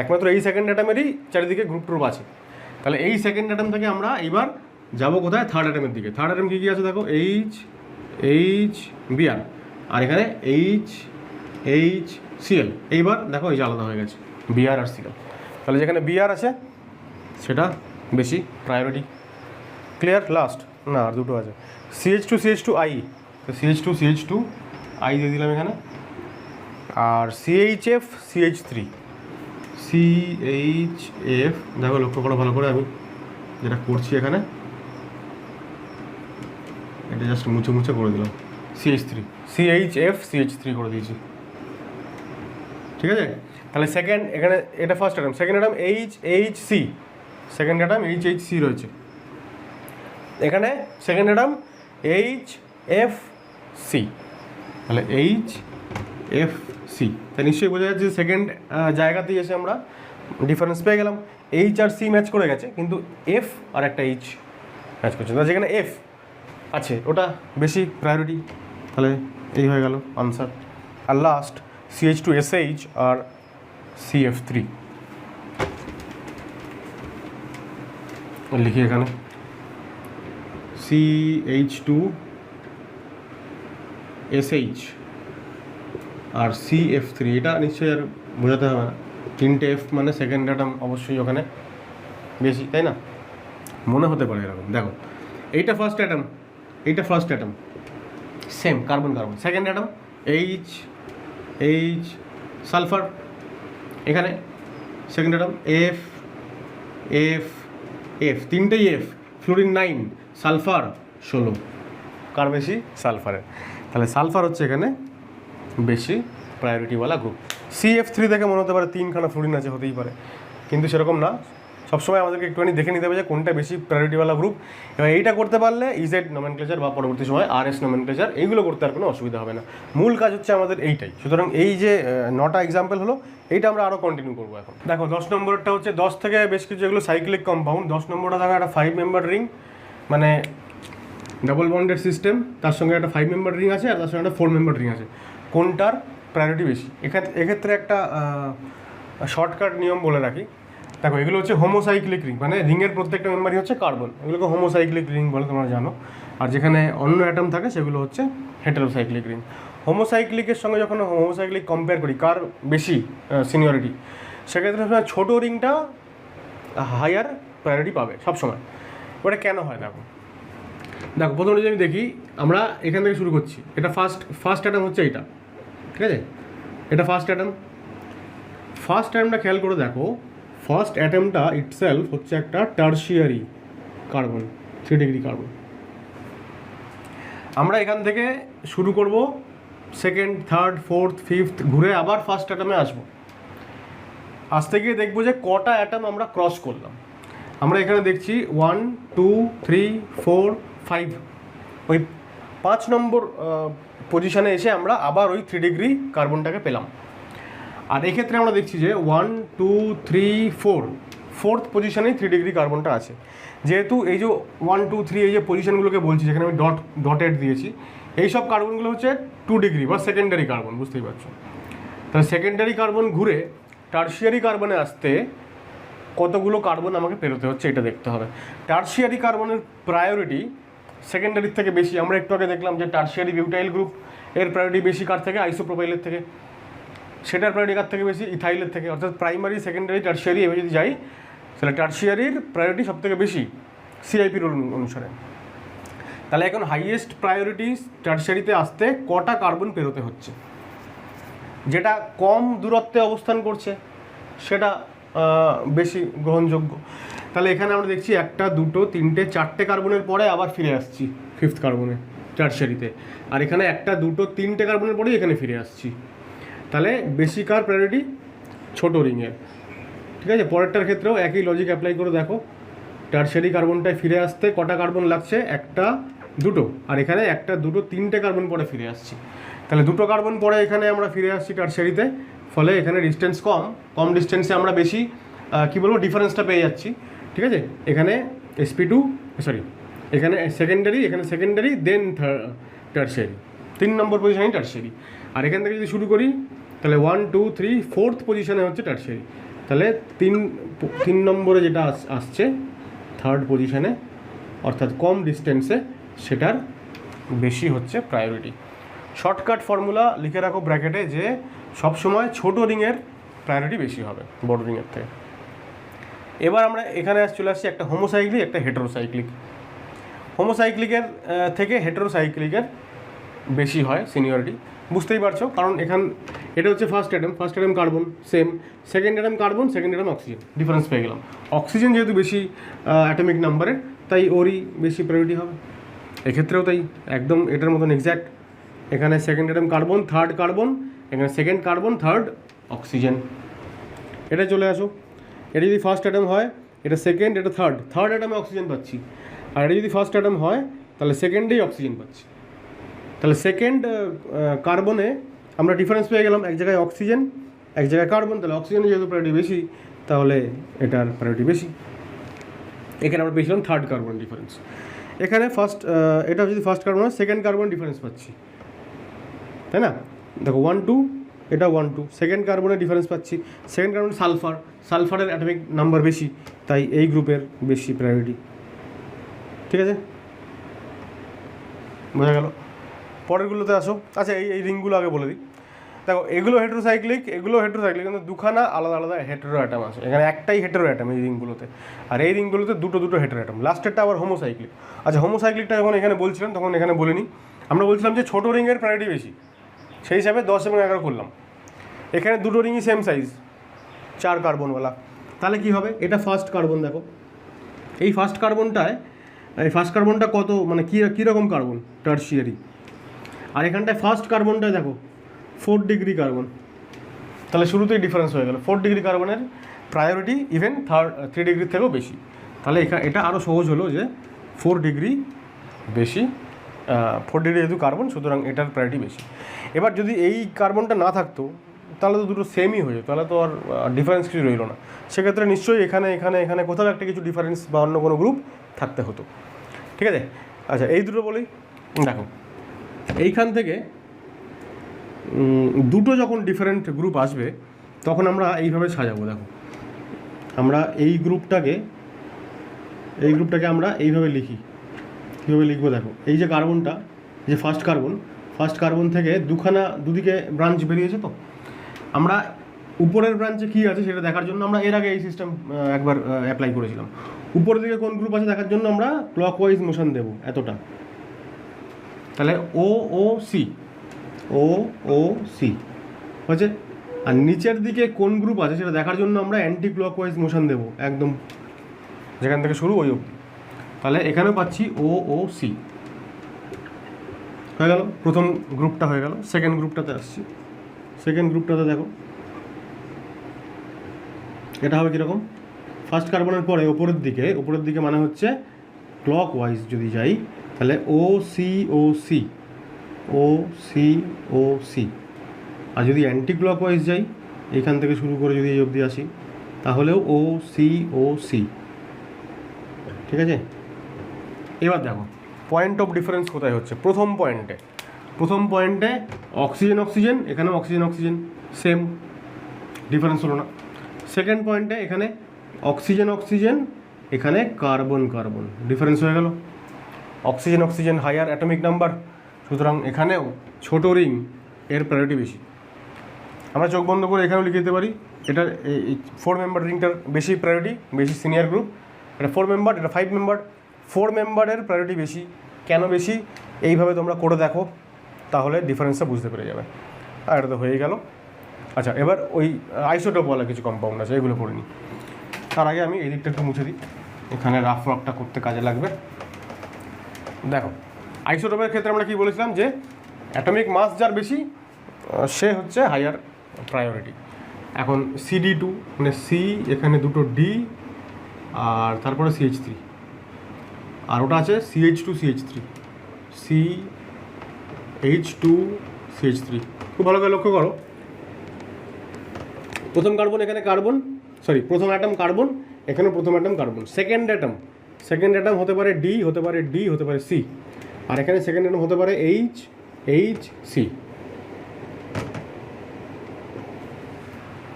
একমাত্র এই সেকেন্ড অ্যাটমেরই চারিদিকে গ্রুপ আছে। তাহলে এই সেকেন্ড অ্যাটম থেকে আমরা এইবার যাবো কোথায়? থার্ড অ্যাটমের দিকে। থার্ড অ্যাটম কী আছে দেখো, HBr আর এখানে HCl। এইবার দেখো এই যে আলাদা হয়ে গেছে Br আর Cl, তাহলে যেখানে Br আছে সেটা বেশি প্রায়োরিটি, ক্লিয়ার? লাস্ট না আর দুটো আছে CH2CH2I, তো CH2CH2I দিয়ে দিলাম এখানে, আর CHF দেখো লক্ষ্য করো ভালো করে, আমি যেটা করছি এখানে এটা জাস্ট মুছে করে দিলাম, CHF করে দিয়েছি, ঠিক আছে। তাহলে সেকেন্ড, এখানে এটা first atom, second atom HHC, second atom HHC রয়েছে, এখানে সেকেন্ড অ্যাটম HFC, তাহলে HFC, তাই নিশ্চয়ই বোঝা যাচ্ছে যে সেকেন্ড জায়গাতেই এসে আমরা ডিফারেন্স পেয়ে গেলাম। H আর C ম্যাচ করে গেছে, কিন্তু F আর একটা H ম্যাচ করছে না, যেখানে F আছে ওটা বেশি প্রায়োরিটি, তাহলে এই হয়ে গেল আনসার। আর লাস্ট CH2SH আর CF3 লিখি এখানে, CH2SH আর CF3, এটা নিশ্চয়ই আর বোঝাতে হবে না, তিনটে F মানে সেকেন্ড অ্যাটম অবশ্যই ওখানে বেশি, তাই না? মনে হতে পারে এরকম। দেখো এইটা first atom, same carbon, second atom H sulphur, এখানে সেকেন্ড অ্যাটম F, তিনটেই F, ফ্লুরিন 9, সালফার 16, কার বেশি? সালফারের। তাহলে সালফার হচ্ছে এখানে বেশি প্রায়োরিটিওয়ালা গ্রুপ। CF3 থেকে মনে হতে পারে তিনখানা ফ্লুরিন আছে, হতেই পারে, কিন্তু সেরকম না, সবসময় আমাদেরকে একটুখানি দেখে নিতে হবে যে কোনটা বেশি প্রায়োরিটিওয়ালা গ্রুপ। এবার এইটা করতে পারলে ইজেড নমেনক্লেচার বা পরবর্তী সময় RS নমেনক্লেচার এইগুলো করতে আর কোনো অসুবিধা হবে না। মূল কাজ হচ্ছে আমাদের এইটাই। সুতরাং এই যে 9টা এক্সাম্পল হলো, এইটা আমরা আরও কন্টিনিউ করবো এখন। দেখো 10 নম্বরটা হচ্ছে 10 থেকে বেশ কিছু যেগুলো সাইক্লিক কম্পাউন্ড। 10 নম্বরটা থাকে একটা 5 মেম্বার রিং, মানে ডাবল বন্ডেড সিস্টেম, তার সঙ্গে একটা 5 মেম্বার রিং আছে আর তার সঙ্গে একটা 4 মেম্বার রিং আছে। কোনটার প্রায়োরিটি বেশি? এক্ষেত্রে একটা শর্টকাট নিয়ম বলে রাখি। দেখো এগুলো হচ্ছে হোমোসাইক্লিক রিং, মানে রিংয়ের প্রত্যেকটা মেম্বারই হচ্ছে কার্বন, এগুলোকে হোমোসাইক্লিক রিং বলে তোমরা জানো। আর যেখানে অন্য অ্যাটম থাকে সেগুলো হচ্ছে হেটেরোসাইক্লিক রিং। হোমোসাইক্লিকের সঙ্গে যখন হোমোসাইক্লিক কম্পেয়ার করি কার বেশি সিনিয়রিটি, সেক্ষেত্রে ছোটো রিংটা হায়ার প্রায়োরিটি পাবে সবসময়। ওটা কেন হয় দেখো প্রথমে যদি আমি দেখি, আমরা এখান থেকে শুরু করছি। এটা ফার্স্ট অ্যাটম হচ্ছে এইটা, ঠিক আছে? এটা ফার্স্ট অ্যাটমটা খেয়াল করে দেখো, ফার্স্ট অ্যাটমটা ইটসেলফ হচ্ছে একটা টার্সিয়ারি কার্বন, 3 ডিগ্রি কার্বন। আমরা এখান থেকে শুরু করব, সেকেন্ড, থার্ড, ফোর্থ, ফিফথ ঘুরে আবার ফার্স্ট অ্যাটমে আসবো। আসতে গিয়ে দেখবো যে কটা অ্যাটম আমরা ক্রস করলাম। আমরা এখানে দেখছি 1 2 3 4 5, ওই 5 নম্বর পজিশানে এসে আমরা আবার ওই 3 ডিগ্রি কার্বনটাকে পেলাম। আর এক্ষেত্রে আমরা দেখছি যে 1 2 3 4, ফোর্থ পজিশানেই 3 ডিগ্রি কার্বনটা আছে। যেহেতু এই যে 1 2 3 এই যে পজিশানগুলোকে বলছি, যেখানে আমি ডটেড দিয়েছি, এই সব কার্বনগুলো হচ্ছে 2 ডিগ্রি বা সেকেন্ডারি কার্বন, বুঝতেই পারছো। তাহলে সেকেন্ডারি কার্বন ঘুরে টার্সিয়ারি কার্বনে আসতে কতগুলো কার্বন আমাকে পেরোতে হচ্ছে এটা দেখতে হবে। টার্সিয়ারি কার্বনের প্রায়োরিটি সেকেন্ডারির থেকে বেশি। আমরা একটু আগে দেখলাম যে টার্সিয়ারি বিউটাইল গ্রুপ এর প্রায়োরিটি বেশি কার থেকে? আইসোপ্রোপাইলের থেকে। সেটার প্রায়োরিটি কার থেকে বেশি? ইথাইলের থেকে। অর্থাৎ প্রাইমারি, সেকেন্ডারি, টার্সিয়ারি এভাবে যদি যাই, তাহলে টার্সিয়ারির প্রায়োরিটি সব থেকে বেশি CIP রুল অনুসারে। তাহলে এখন হাইয়েস্ট প্রায়োরিটি টার্সিয়ারিতে আসতে কটা কার্বন পেরোতে হচ্ছে? যেটা কম দূরত্বে অবস্থান করছে সেটা বেশি গ্রহণযোগ্য। তাহলে এখানে আমরা দেখছি 1 2 3 4টে কার্বনের পরে আবার ফিরে আসছি ফিফথ কার্বনে টার্সিয়ারিতে। আর এখানে 1 2 3টে কার্বনের পরেই এখানে ফিরে আসছি। তাহলে বেশি কার প্রায়োরিটি? ছোটো রিংয়ের, ঠিক আছে? পরেরটার ক্ষেত্রেও একই লজিক অ্যাপ্লাই করে দেখো, টার্সিয়ারি কার্বনটায় ফিরে আসতে কটা কার্বন লাগছে? 1 2, আর এখানে 1 2 3টে কার্বন পরে ফিরে আসছি। তাহলে 2টো কার্বন পরে এখানে আমরা ফিরে আসছি টার্সিয়ারিতে, ফলে এখানে ডিস্টেন্স কম ডিস্টেন্সে আমরা বেশি কী বলবো ডিফারেন্সটা পেয়ে যাচ্ছি, ঠিক আছে? এখানে sp2 এখানে সেকেন্ডারি দেন টার্সিয়ারি, 3 নম্বর পজিশনে টার্সিয়ারি। আর এখান থেকে যদি শুরু করি তাহলে 1 2 3 ফোর্থ পজিশনে হচ্ছে টার্সিয়ারি। তাহলে 3 নম্বরে যেটা আসছে থার্ড পজিশনে, অর্থাৎ কম ডিস্টেন্সে, সেটার বেশি হচ্ছে প্রায়োরিটি। শর্টকাট ফর্মুলা লিখে রাখো ব্র্যাকেটে যে সবসময় ছোটো রিংয়ের প্রায়োরিটি বেশি হবে বড় রিংয়ের থেকে। এবার আমরা এখানে চলে আসছি একটা হোমোসাইক্লিক, একটা হেটেরোসাইক্লিক। হোমোসাইক্লিকের থেকে হেটেরোসাইক্লিকের বেশি হয় সিনিয়রিটি, বুঝতেই পারছো, কারণ এটা হচ্ছে first atom carbon, same. Second atom carbon, second atom oxygen, difference পেয়ে গেলাম। অক্সিজেন যেহেতু বেশি অ্যাটমিক নাম্বারের, তাই ওরই বেশি প্রায়োরিটি হবে। এক্ষেত্রেও তাই, একদম এটার মতন এক্স্যাক্ট। এখানে second atom carbon, third carbon, এখানে সেকেন্ড কার্বন, থার্ড অক্সিজেন। এটা চলে আসো, এটা যদি ফার্স্ট অ্যাটম হয়, এটা সেকেন্ড, এটা থার্ড অ্যাটমে অক্সিজেন পাচ্ছি। আর এটা যদি ফার্স্ট অ্যাটম হয়, তাহলে সেকেন্ডেই অক্সিজেন পাচ্ছি। তাহলে সেকেন্ড কার্বনে আমরা ডিফারেন্স পেয়ে গেলাম, এক জায়গায় অক্সিজেন, এক জায়গায় কার্বন। তাহলে অক্সিজেনের যেহেতু প্রায়োরিটি বেশি, তাহলে এটার প্রায়োরিটি বেশি। এখানে আমরা পেয়েছিলাম থার্ড কার্বন ডিফারেন্স। এখানে এটা যদি ফার্স্ট কার্বন হয়, সেকেন্ড কার্বন ডিফারেন্স পাচ্ছি, তাই না? দেখো 1 2, এটা 1 2, সেকেন্ড কার্বনের ডিফারেন্স পাচ্ছি। সেকেন্ড কার্বন সালফারের অ্যাটমিক নাম্বার বেশি, তাই এই গ্রুপের বেশি প্রায়োরিটি, ঠিক আছে? বোঝা গেল? পরেরগুলোতে আসো। আচ্ছা, এই রিংগুলো আগে বলে দিই। দেখো এগুলো হেটেরোসাইক্লিক, কিন্তু দুখানা আলাদা আলাদা হেটেরো অ্যাটম আছে। এখানে একটাই হেটেরো অ্যাটম এই রিংগুলোতে, আর এই রিংগুলোতে দুটো হেটেরো অ্যাটম। লাস্টেরটা আবার হোমোসাইক্লিক। আচ্ছা, হোমোসাইক্লিকটা যখন এখানে বলছিলাম তখন এখানে বলিনি, আমরা বলছিলাম যে ছোটো রিংয়ের প্রায়োরিটি বেশি, সেই হিসাবে 10 এবং 11 করলাম। এখানে দুটো রিংই সেম সাইজ, 4 কার্বনওয়ালা। তাহলে কি হবে? এটা ফার্স্ট কার্বন, দেখো এই ফার্স্ট কার্বনটা কত, মানে কীরকম কার্বন? টার্সিয়ারি। আর এখানটায় ফার্স্ট কার্বনটায় দেখো 4 ডিগ্রি কার্বন। তাহলে শুরুতেই ডিফারেন্স হয়ে গেল। 4 ডিগ্রি কার্বনের প্রায়োরিটি ইভেন 3 ডিগ্রির থেকেও বেশি। তাহলে এটা আরও সহজ হলো যে 4 ডিগ্রি বেশি, 4 ডিগ্রি যেহেতু কার্বন, সুতরাং এটার প্রায়োরিটি বেশি। এবার যদি এই কার্বনটা না থাকতো তাহলে তো দুটো সেমই হয়ে যেত, তাহলে তো আর ডিফারেন্স কিছু রইল না। সেক্ষেত্রে নিশ্চয়ই এখানে এখানে এখানে কোথাও একটা কিছু ডিফারেন্স বা অন্য কোনো গ্রুপ থাকতে হতো। ঠিক আছে, আচ্ছা এই দুটো বলি। দেখো এইখান থেকে দুটো যখন ডিফারেন্ট গ্রুপ আসবে তখন আমরা এইভাবে সাজাবো। দেখো আমরা এই গ্রুপটাকে আমরা এইভাবে লিখি। কীভাবে লিখবো দেখো, এই যে কার্বনটা, যে ফার্স্ট কার্বন থেকে দুদিকে ব্রাঞ্চ বেরিয়েছে, তো আমরা উপরের ব্রাঞ্চে কী আছে সেটা দেখার জন্য আমরা এর আগে এই সিস্টেম একবার অ্যাপ্লাই করেছিলাম। উপরের দিকে কোন গ্রুপ আছে দেখার জন্য আমরা ক্লকওয়াইজ মোশন দেব এতটা। তাহলে ও সি হচ্ছে, আর নিচের দিকে কোন গ্রুপ আছে সেটা দেখার জন্য আমরা অ্যান্টি ক্লকওয়াইজ মোশন দেবো একদম যেখান থেকে শুরু ওই অবধি। তাহলে এখানেও পাচ্ছি ও সি হয়ে গেল, প্রথম গ্রুপটা হয়ে গেল। সেকেন্ড গ্রুপটাতে আসছি। সেকেন্ড গ্রুপটাতে দেখো এটা হবে কীরকম, ফার্স্ট কার্বনের পরে ওপরের দিকে মানে হচ্ছে ক্লকওয়াইজ যদি যাই তাহলে ও সি, আর যদি অ্যান্টি ক্লকওয়াইজ যাই এইখান থেকে শুরু করে যদি এই অবধি আসি তাহলেও ও সি। ঠিক আছে, এবার দেখো পয়েন্ট অফ ডিফারেন্স কোথায় হচ্ছে। প্রথম পয়েন্টে অক্সিজেন, এখানে অক্সিজেন সেম, ডিফারেন্স হলো না। সেকেন্ড পয়েন্টে এখানে অক্সিজেন, এখানে কার্বন, ডিফারেন্স হয়ে গেল। অক্সিজেন হায়ার অ্যাটমিক নাম্বার, সুতরাং এখানেও ছোট রিং এর প্রায়োরিটি বেশি। আমরা চোখ বন্ধ করে এখানেও লিখে দিতে পারি, এটার এই 4 মেম্বার রিংটার বেশি প্রায়োরিটি, বেশি সিনিয়র গ্রুপ। এটা 4 মেম্বার, এটা 5 মেম্বার। 4 মেম্বারের প্রায়োরিটি বেশি। কেন বেশি এইভাবে তোমরা করে দেখো, তাহলে ডিফারেন্সটা বুঝতে পেরে যাবে। আর এটা তো হয়ে গেল। আচ্ছা এবার ওই আইসোটোপওয়ালা কিছু কম্পাউন্ড আছে, এগুলো করে নিই। তার আগে আমি এই দিকটা একটু মুছে দিই, এখানে রাফ ওয়ার্কটা করতে কাজে লাগবে। দেখো আইসোটোপের ক্ষেত্রে আমরা কি বলেছিলাম যে অ্যাটমিক মাস যার বেশি সে হচ্ছে হায়ার প্রায়োরিটি। এখন CD2 মানে সি, এখানে দুটো ডি, আর তারপরে CH3, আর ওটা আছে CH2CH3। খুব ভালো করে লক্ষ্য করো, প্রথম অ্যাটম কার্বন, এখানে প্রথম অ্যাটম কার্বন। সেকেন্ড অ্যাটম হতে পারে ডি, হতে পারে সি, আর এখানে সেকেন্ড অ্যাটম হতে পারে HC।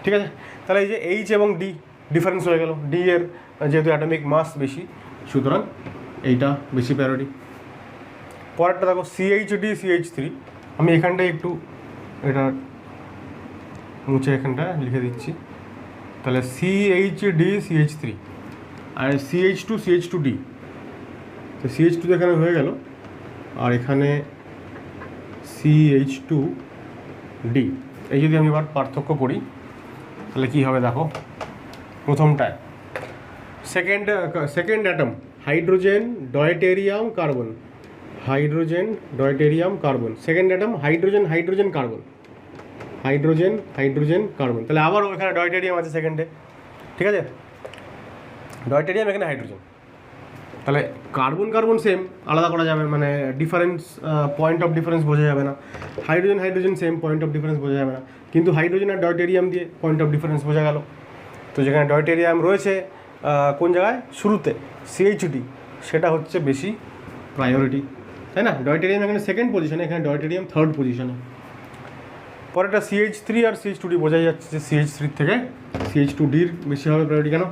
ঠিক আছে, তাহলে এই যে এইচ এবং ডি ডিফারেন্স হয়ে গেল। ডি এর যেহেতু অ্যাটমিক মাস বেশি, সুতরাং এইটা বেশি প্রায়োরিটি। পরেরটা দেখো CH3। আমি এখানটায় একটু এটা মুছে এখানটা লিখে দিচ্ছি। তাহলে CH3 আর CH2D, তো CH2 এখানে হয়ে গেল, আর এখানে CH2D। এই যদি আমি এবার পার্থক্য করি তাহলে কী হবে দেখো, প্রথমটায় second atom hydrogen deuterium carbon, second atom hydrogen carbon, তাহলে আবারও এখানে ডয়টেরিয়াম আছে সেকেন্ডে। ঠিক আছে, ডয়টেরিয়াম এখানে হাইড্রোজেন, তাহলে কার্বন সেম, আলাদা করা যাবে, মানে ডিফারেন্স, পয়েন্ট অফ ডিফারেন্স বোঝা যাবে না। Hydrogen same, point of difference বোঝা যাবে না। কিন্তু হাইড্রোজেন আর ডয়টেরিয়াম দিয়ে পয়েন্ট অফ ডিফারেন্স বোঝা গেল। তো যেখানে ডয়টেরিয়াম রয়েছে কোন জায়গায়, শুরুতে CHD, সেটা হচ্ছে বেশি প্রায়োরিটি, তাই না? ডয়টেরিয়াম এখানে সেকেন্ড পজিশনে, এখানে ডয়টেরিয়াম থার্ড পজিশনে। পরেরটা CH3 আর CH2D, বোঝাই যাচ্ছে যে CH3 থেকে CH2Dর বেশি হবে প্রায়োরিটি। কেন?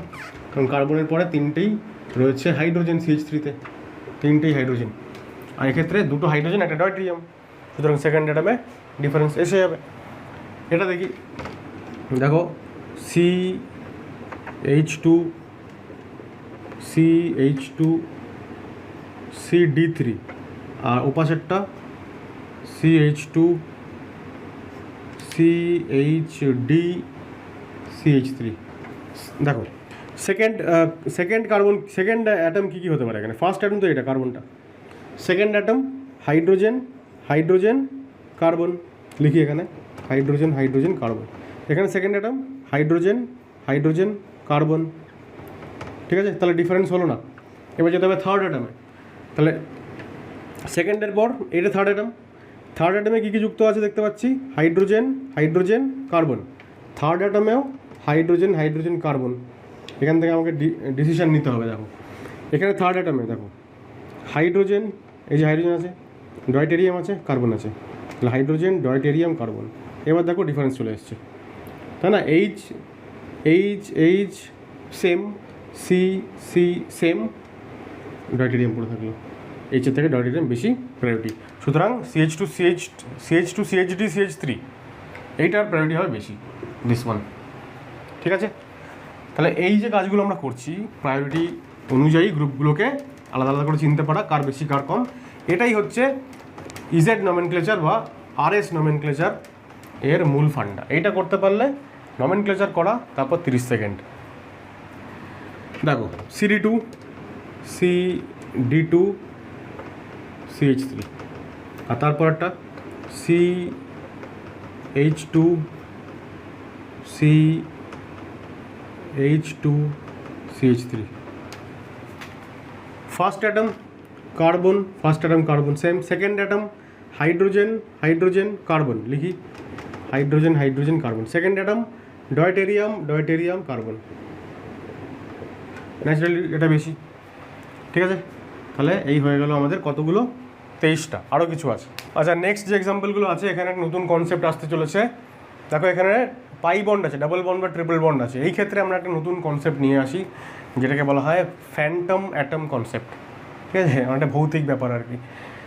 কারণ কার্বনের পরে তিনটেই রয়েছে হাইড্রোজেন, CH3-তে তিনটেই হাইড্রোজেন, আর এক্ষেত্রে দুটো হাইড্রোজেন একটা ডয়টেরিয়াম, সুতরাং সেকেন্ড অ্যাটমে ডিফারেন্স এসে যাবে। এটা দেখি, দেখো CH2CD3 আর ওপাশেরটা CH2CHD দেখো সেকেন্ড অ্যাটম কী হতে পারে এখানে? ফার্স্ট অ্যাটম তো এটা কার্বনটা, সেকেন্ড অ্যাটম হাইড্রোজেন কার্বন, লিখি এখানে হাইড্রোজেন কার্বন। এখানে সেকেন্ড অ্যাটম হাইড্রোজেন কার্বন। ঠিক আছে, তাহলে ডিফারেন্স হলো না। এবার যেতে হবে থার্ড অ্যাটমে। তাহলে সেকেন্ডের পর এটা থার্ড অ্যাটম। থার্ড অ্যাটমে কী কী যুক্ত আছে দেখতে পাচ্ছি, হাইড্রোজেন, হাইড্রোজেন, কার্বন। থার্ড অ্যাটমেও হাইড্রোজেন, হাইড্রোজেন, কার্বন। এখান থেকে আমাকে ডিসিশন নিতে হবে। দেখো এখানে থার্ড অ্যাটমে দেখো হাইড্রোজেন, এই যে হাইড্রোজেন আছে, ডয়টেরিয়াম আছে, কার্বন আছে। তাহলে হাইড্রোজেন, ডয়টেরিয়াম, কার্বন। এবার দেখো ডিফারেন্স চলে এসছে, তাই না? H H H same, C C same, deuterium পড়ে থাকলো। এইচের থেকে ডয়টেরিয়াম বেশি প্রায়োরিটি। সুতরাং CH2CHD CH3 এইটার প্রায়োরিটি হবে বেশি, দিস ওয়ান। ঠিক আছে, তাহলে এই যে কাজগুলো আমরা করছি প্রায়োরিটি অনুযায়ী গ্রুপগুলোকে আলাদা আলাদা করে চিনতে পারা, কার বেশি কার কম, এটাই হচ্ছে ইজেড নমেনক্লেচার বা RS নমেনক্লেচার এর মূল ফান্ডা। এইটা করতে পারলে নমেনক্লেচার করা, তারপর 30 সেকেন্ড। দেখো CD2 CD2 CH3, আর তারপর একটা CH2 CH2 CH3। First atom carbon, first atom carbon same. Second atom hydrogen, hydrogen, carbon, লিখি hydrogen, hydrogen, carbon. Second atom deuterium, deuterium, carbon. Naturally এটা বেশি। ঠিক আছে, তাহলে এই হয়ে গেল আমাদের কতগুলো, 23টা। আরও কিছু আছে। আচ্ছা, নেক্সট যে এক্সাম্পলগুলো আছে, এখানে একটা নতুন কনসেপ্ট আসতে চলেছে। দেখো এখানে পাই বন্ড আছে, ডাবল বন্ড বা ট্রিপল বন্ড আছে। এই ক্ষেত্রে আমরা একটা নতুন কনসেপ্ট নিয়ে আসি, যেটাকে বলা হয় ফ্যান্টম অ্যাটম কনসেপ্ট। ঠিক আছে, একটা ভৌতিক ব্যাপার আর কি।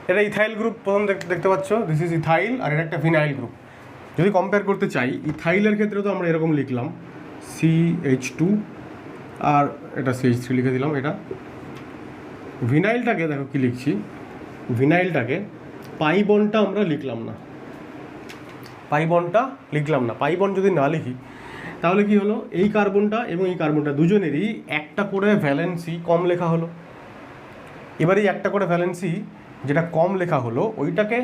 এটা ইথাইল গ্রুপ প্রথম দেখতে পাচ্ছ, দিস ইজ ইথাইল, আর এটা একটা ভিনাইল গ্রুপ। যদি কম্পেয়ার করতে চাই, ইথাইলের ক্ষেত্রে তো আমরা এরকম লিখলাম CH2, আর এটা CH3 লিখে দিলাম। এটা ভিনাইলটাকে দেখো কি লিখছি, ভিনাইলটাকে পাই বন্ডটা আমরা লিখলাম না, পাই বন্ডটা লিখলাম না। পাই বন্ড যদি না লিখি তাহলে কি হলো, এই কার্বনটা এবং এই কার্বনটা দুজনেরই একটা করে ভ্যালেন্সি কম লেখা হলো। এবার এই একটা করে ভ্যালেন্সি যেটা কম লেখা হলো, ওইটাকে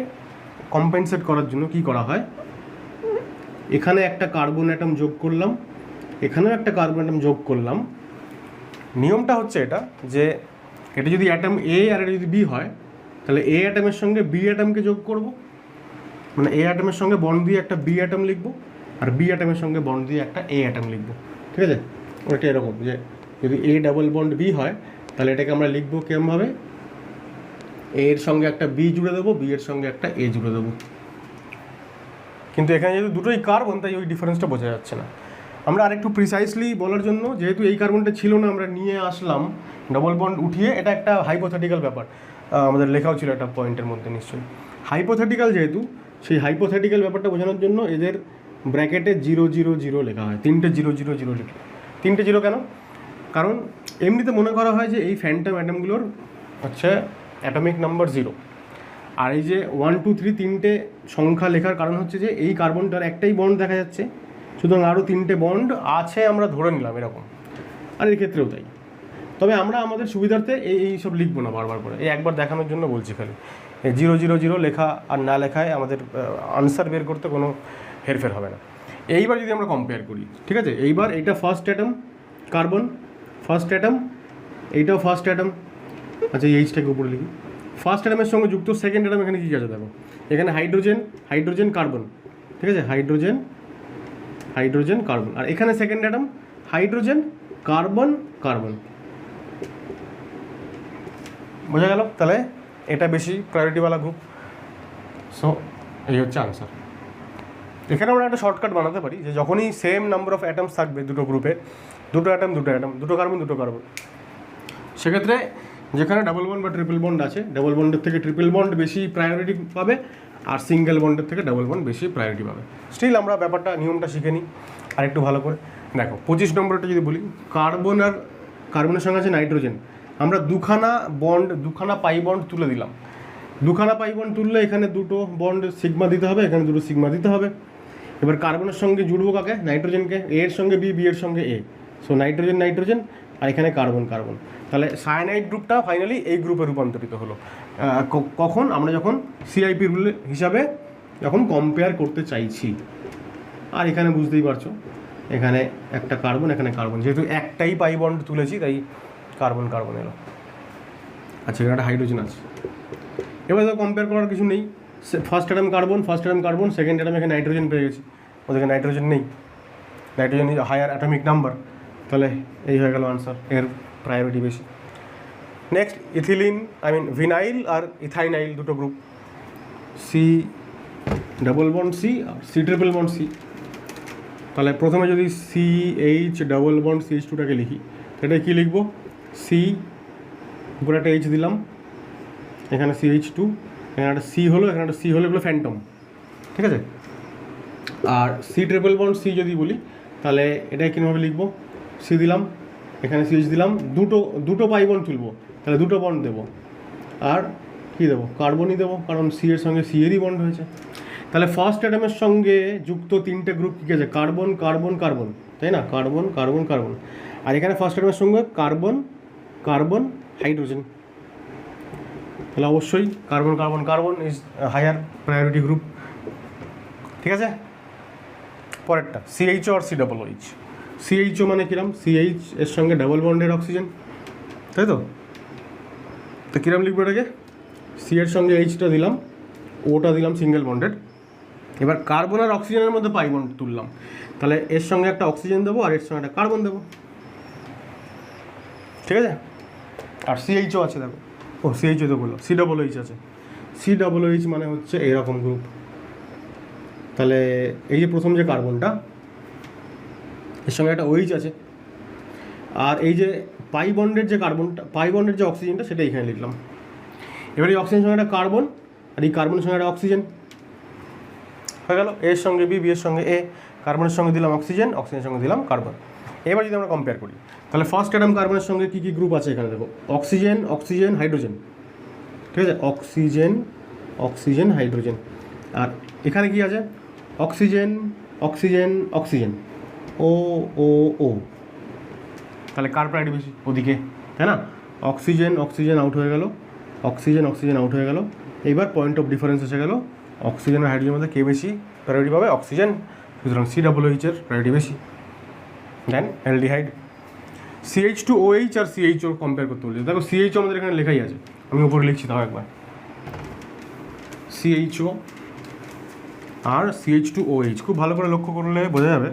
কম্পেনসেট করার জন্য কি করা হয়, এখানে একটা কার্বন অ্যাটম যোগ করলাম, এখানেও একটা কার্বন অ্যাটম যোগ করলাম। নিয়মটা হচ্ছে এটা, যে এটা যদি অ্যাটম A আর এটা যদি B হয়, তাহলে A অ্যাটমের সঙ্গে B অ্যাটমকে যোগ করব, মানে A অ্যাটমের সঙ্গে বন্ড দিয়ে একটা B অ্যাটম লিখবো, আর B অ্যাটমের সঙ্গে বন্ড দিয়ে একটা A অ্যাটম লিখবো। ঠিক আছে, ওটা এরকম যে যদি A ডাবল বন্ড B হয়, তাহলে এটাকে আমরা লিখবো কেমনভাবে, A এর সঙ্গে একটা B জুড়ে দেবো, B এর সঙ্গে একটা A জুড়ে দেবো। কিন্তু এখানে যেহেতু দুটোই কার্বন, তাই ওই ডিফারেন্সটা বোঝা যাচ্ছে না। আমরা আরেকটু প্রিসাইসলি বলার জন্য, যেহেতু এই কার্বনটা ছিল না, আমরা নিয়ে আসলাম ডবল বন্ড উঠিয়ে। এটা একটা হাইপোথেটিক্যাল ব্যাপার, আমাদের লেখাও ছিল একটা পয়েন্টের মধ্যে নিশ্চয়ই। হাইপোথেটিক্যাল যেহেতু, সেই হাইপোথেটিক্যাল ব্যাপারটা বোঝানোর জন্য এদের ব্র্যাকেটে 000 লেখা হয়, 3টে 000 লিখে। 3টে 0 কেন? কারণ এমনিতে মনে করা হয় যে এই ফ্যান্টম অ্যাটমগুলোর হচ্ছে অ্যাটমিক নাম্বার 0, আর এই যে 1 2 3 3টে সংখ্যা লেখার কারণ হচ্ছে যে এই কার্বনটার একটাই বন্ড দেখা যাচ্ছে, সুতরাং আরও 3টে বন্ড আছে আমরা ধরে নিলাম এরকম। আর এই ক্ষেত্রেও তাই। তবে আমরা আমাদের সুবিধার্থে এই সব লিখবো না বারবার করে, এই একবার দেখানোর জন্য বলছি খালি। এই 000 লেখা আর না লেখায় আমাদের আনসার বের করতে কোনো হেরফের হবে না। এইবার যদি আমরা কম্পেয়ার করি, ঠিক আছে, এইবার এইটা first atom carbon, first atom, এইটাও ফার্স্ট অ্যাটম। আচ্ছা, এই এইচটাকে উপরে লিখি। ফার্স্ট অ্যাটমের সঙ্গে যুক্ত সেকেন্ড অ্যাটম, এখানে কী আছে দেখো, এখানে হাইড্রোজেন, হাইড্রোজেন, কার্বন। ঠিক আছে, হাইড্রোজেন, হাইড্রোজেন, কার্বন। আর এখানে second atom hydrogen, carbon, carbon. বোঝা গেল? তাহলে এটা বেশি প্রায়োরিটিওয়ালা গ্রুপ। সো এই হচ্ছে আনসার। এখানে আমরা একটা শর্টকাট বানাতে পারি, যে যখনই সেম নাম্বার অফ অ্যাটমস থাকবে দুটো গ্রুপে, দুটো অ্যাটম, দুটো কার্বন, দুটো কার্বন, সেক্ষেত্রে যেখানে ডাবল বন্ড বা ট্রিপল বন্ড আছে, ডাবল বন্ডের থেকে ট্রিপল বন্ড বেশি প্রায়োরিটি পাবে, আর সিঙ্গেল বন্ডের থেকে ডাবল বন্ড বেশি প্রায়োরিটি পাবে। স্টিল আমরা ব্যাপারটা, নিয়মটা শিখে নিই আর একটু ভালো করে। দেখো 25 নম্বরটা যদি বলি, কার্বন আর কার্বনের সঙ্গে আছে নাইট্রোজেন। আমরা দুখানা পাই বন্ড তুলে দিলাম। দুখানা পাই বন্ড তুললে এখানে দুটো বন্ড সিগমা দিতে হবে, এখানে দুটো সিগমা দিতে হবে। এবার কার্বনের সঙ্গে জুড়বো কাকে? নাইট্রোজেনকে। এ এর সঙ্গে বি, বি এর সঙ্গে এ। সো নাইট্রোজেন, নাইট্রোজেন, আর এখানে কার্বন, কার্বন। তাহলে সায়ানাইড গ্রুপটা ফাইনালি এই গ্রুপে রূপান্তরিত হলো। কখন? আমরা যখন সিআইপি রুল হিসাবে যখন কম্পেয়ার করতে চাইছি। আর এখানে বুঝতেই পারছো, এখানে একটা কার্বন, এখানে কার্বন, যেহেতু একটাই পাই বন্ড তুলেছি তাই কার্বন কার্বন এলো। আচ্ছা, এখানে একটা হাইড্রোজেন আছে। এবার তো কম্পেয়ার করার কিছু নেই, first atom carbon, second atom এখানে নাইট্রোজেন পেয়ে গেছি, ওদেরকে নাইট্রোজেন নেই, nitrogen is higher atomic number, তাহলে এই হয়ে গেল আনসার, এর প্রায়োরিটি বেশি। নেক্সট ইথিলিন, ভিনাইল আর ইথাইনাইল দুটো group, C double bond C আর সি ট্রিপল বন্ড সি। তাহলে প্রথমে যদি C H double bond C H টুটাকে লিখি, সেটা কী লিখবো, সি উপরে একটা এইচ দিলাম, এখানে সি এইচ টু, এখানে একটা সি হলো, এখানে একটা সি হলো, এগুলো ফ্যান্টম, ঠিক আছে। আর সি ট্রিপল বন্ড সি যদি বলি তাহলে এটাই কীভাবে লিখবো, সি দিলাম, এখানে সি এইচ দিলাম, দুটো পাই বন্ড তুলবো, তাহলে দুটো বন্ড দেবো, আর কী দেবো, কার্বনই দেবো, কারণ সি এর সঙ্গে সি এরই বন্ড হয়েছে। তাহলে ফার্স্ট অ্যাটমের সঙ্গে যুক্ত তিনটে গ্রুপ কী আছে, কার্বন কার্বন কার্বন, তাই না, কার্বন কার্বন কার্বন। আর এখানে ফার্স্ট অ্যাটমের সঙ্গে কার্বন কার্বন হাইড্রোজেন, তাহলে অবশ্যই carbon carbon carbon is higher priority group, ঠিক আছে। পরেরটা সিএইচও আর সি ডাবল এইচ। সিএইচও মানে কিরম, সিএইচ এর সঙ্গে ডাবল বন্ডের অক্সিজেন, তাই তো কিরম লিখবো এটাকে, সি এর সঙ্গে এইচটা দিলাম, ওটা দিলাম সিঙ্গেল বন্ডেড, এবার কার্বন আর অক্সিজেনের মধ্যে পাই বন্ড তুললাম, তাহলে এর সঙ্গে একটা অক্সিজেন দেবো আর এর সঙ্গে একটা কার্বন দেবো, ঠিক আছে। আর সিএইচও আছে, দেখো, ও সিএইচও তো বললো, সি ডাবল এইচ আছে, সি ডাবল এইচ মানে হচ্ছে এইরকম গ্রুপ। তাহলে এই যে প্রথম যে কার্বনটা, এর সঙ্গে একটা ওইচ আছে, আর এই যে পাই বন্ডের যে কার্বনটা, পাই বন্ডের যে অক্সিজেনটা, সেটা এখানে লিখলাম। এবার এই অক্সিজেনের সঙ্গে একটা কার্বন, আর এই কার্বনের সঙ্গে একটা অক্সিজেন হয়ে গেল, এর সঙ্গে বি, বি এর সঙ্গে এ, কার্বনের সঙ্গে দিলাম অক্সিজেন, অক্সিজেনের সঙ্গে দিলাম কার্বন। এবার যদি আমরা কম্পেয়ার করি, তাহলে ফার্স্ট অ্যাটম কার্বনের সঙ্গে কী কী গ্রুপ আছে এখানে দেখো, অক্সিজেন অক্সিজেন হাইড্রোজেন, ঠিক আছে, অক্সিজেন অক্সিজেন হাইড্রোজেন। আর এখানে কি আছে, অক্সিজেন অক্সিজেন অক্সিজেন, ও ও ও, তাহলে কার প্রায়োরিটি বেশি, ওদিকে, তাই না। অক্সিজেন অক্সিজেন আউট হয়ে গেল, অক্সিজেন অক্সিজেন আউট হয়ে গেল। এইবার পয়েন্ট অফ ডিফারেন্স এসে গেল, অক্সিজেন আর হাইড্রোজেনের মধ্যে কে বেশি প্রায়োরিটি পাবে, অক্সিজেন, সুতরাং সি ডাবল এইচের প্রায়োরিটি বেশি। দেন অ্যালডিহাইড, সিএইচ টু ওএইচ আর সিএইচও কম্পেয়ার করতে বলছে, দেখো সিএইচও আমাদের এখানে লেখাই আছে, আমি উপরে লিখছি তাও একবার, সিএইচও আর সিএইচ টু ওএইচ, খুব ভালো করে লক্ষ্য করলে বোঝা যাবে,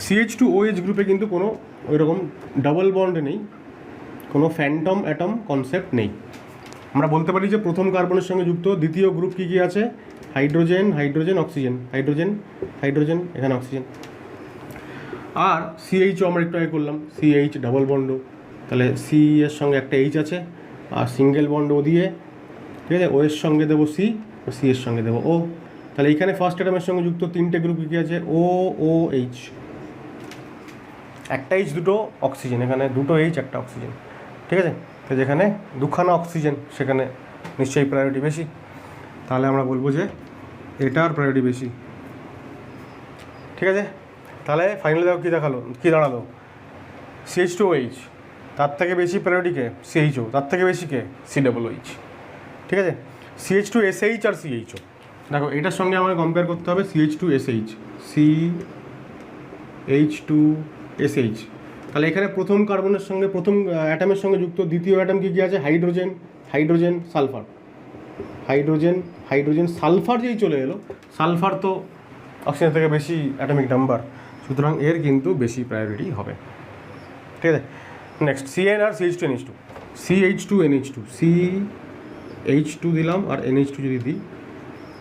সিএইচ টু ওএইচ গ্রুপে কিন্তু কোনো ওইরকম ডাবল বন্ড নেই, কোনো ফ্যান্টম অ্যাটম কনসেপ্ট নেই। আমরা বলতে পারি যে প্রথম কার্বনের সঙ্গে যুক্ত দ্বিতীয় গ্রুপ কী কী আছে, hydrogen hydrogen oxygen, hydrogen hydrogen, এখানে অক্সিজেন। আর সিএইচও আমরা একটু আগে করলাম, সিএইচ ডাবল বন্ড, তাহলে সি এর সঙ্গে একটা এইচ আছে, আর সিঙ্গেল বন্ড ও দিয়ে, ঠিক আছে, ও এর সঙ্গে দেবো সি, সি এর সঙ্গে দেবো ও। তাহলে এইখানে ফার্স্ট অ্যাটমের সঙ্গে যুক্ত তিনটে গ্রুপ কী আছে, ও ও এইচ, একটা এইচ দুটো অক্সিজেন, এখানে দুটো এইচ একটা অক্সিজেন, ঠিক আছে। তো যেখানে দুখানা অক্সিজেন সেখানে নিশ্চয়ই প্রায়োরিটি বেশি, তাহলে আমরা বলবো যে এটার প্রায়োরিটি বেশি, ঠিক আছে। তাহলে ফাইনালি দেখো কী দেখালো, কী দাঁড়ালো, সিএইচ টু এইচ, তার থেকে বেশি প্রায়োরিটি কে, সিএইচও, তার থেকে বেশি কে, সি ডাবল এইচ, ঠিক আছে। সিএইচ টু এসএইচ আর সিএইচও, দেখো এটার সঙ্গে আমাকে কম্পেয়ার করতে হবে CH two SH, C H two SH. তাহলে এখানে প্রথম কার্বনের সঙ্গে, প্রথম অ্যাটমের সঙ্গে যুক্ত দ্বিতীয় অ্যাটম কী কী আছে, hydrogen hydrogen sulphur, hydrogen hydrogen sulphur যেই চলে এলো, সালফার তো অক্সিজেন থেকে বেশি অ্যাটমিক নাম্বার, সুতরাং এর কিন্তু বেশি প্রায়োরিটি হবে, ঠিক আছে। নেক্সট সিএন আর CH two NH two, CH two NH two, C H two দিলাম আর এনএইচ টু যদি দিই,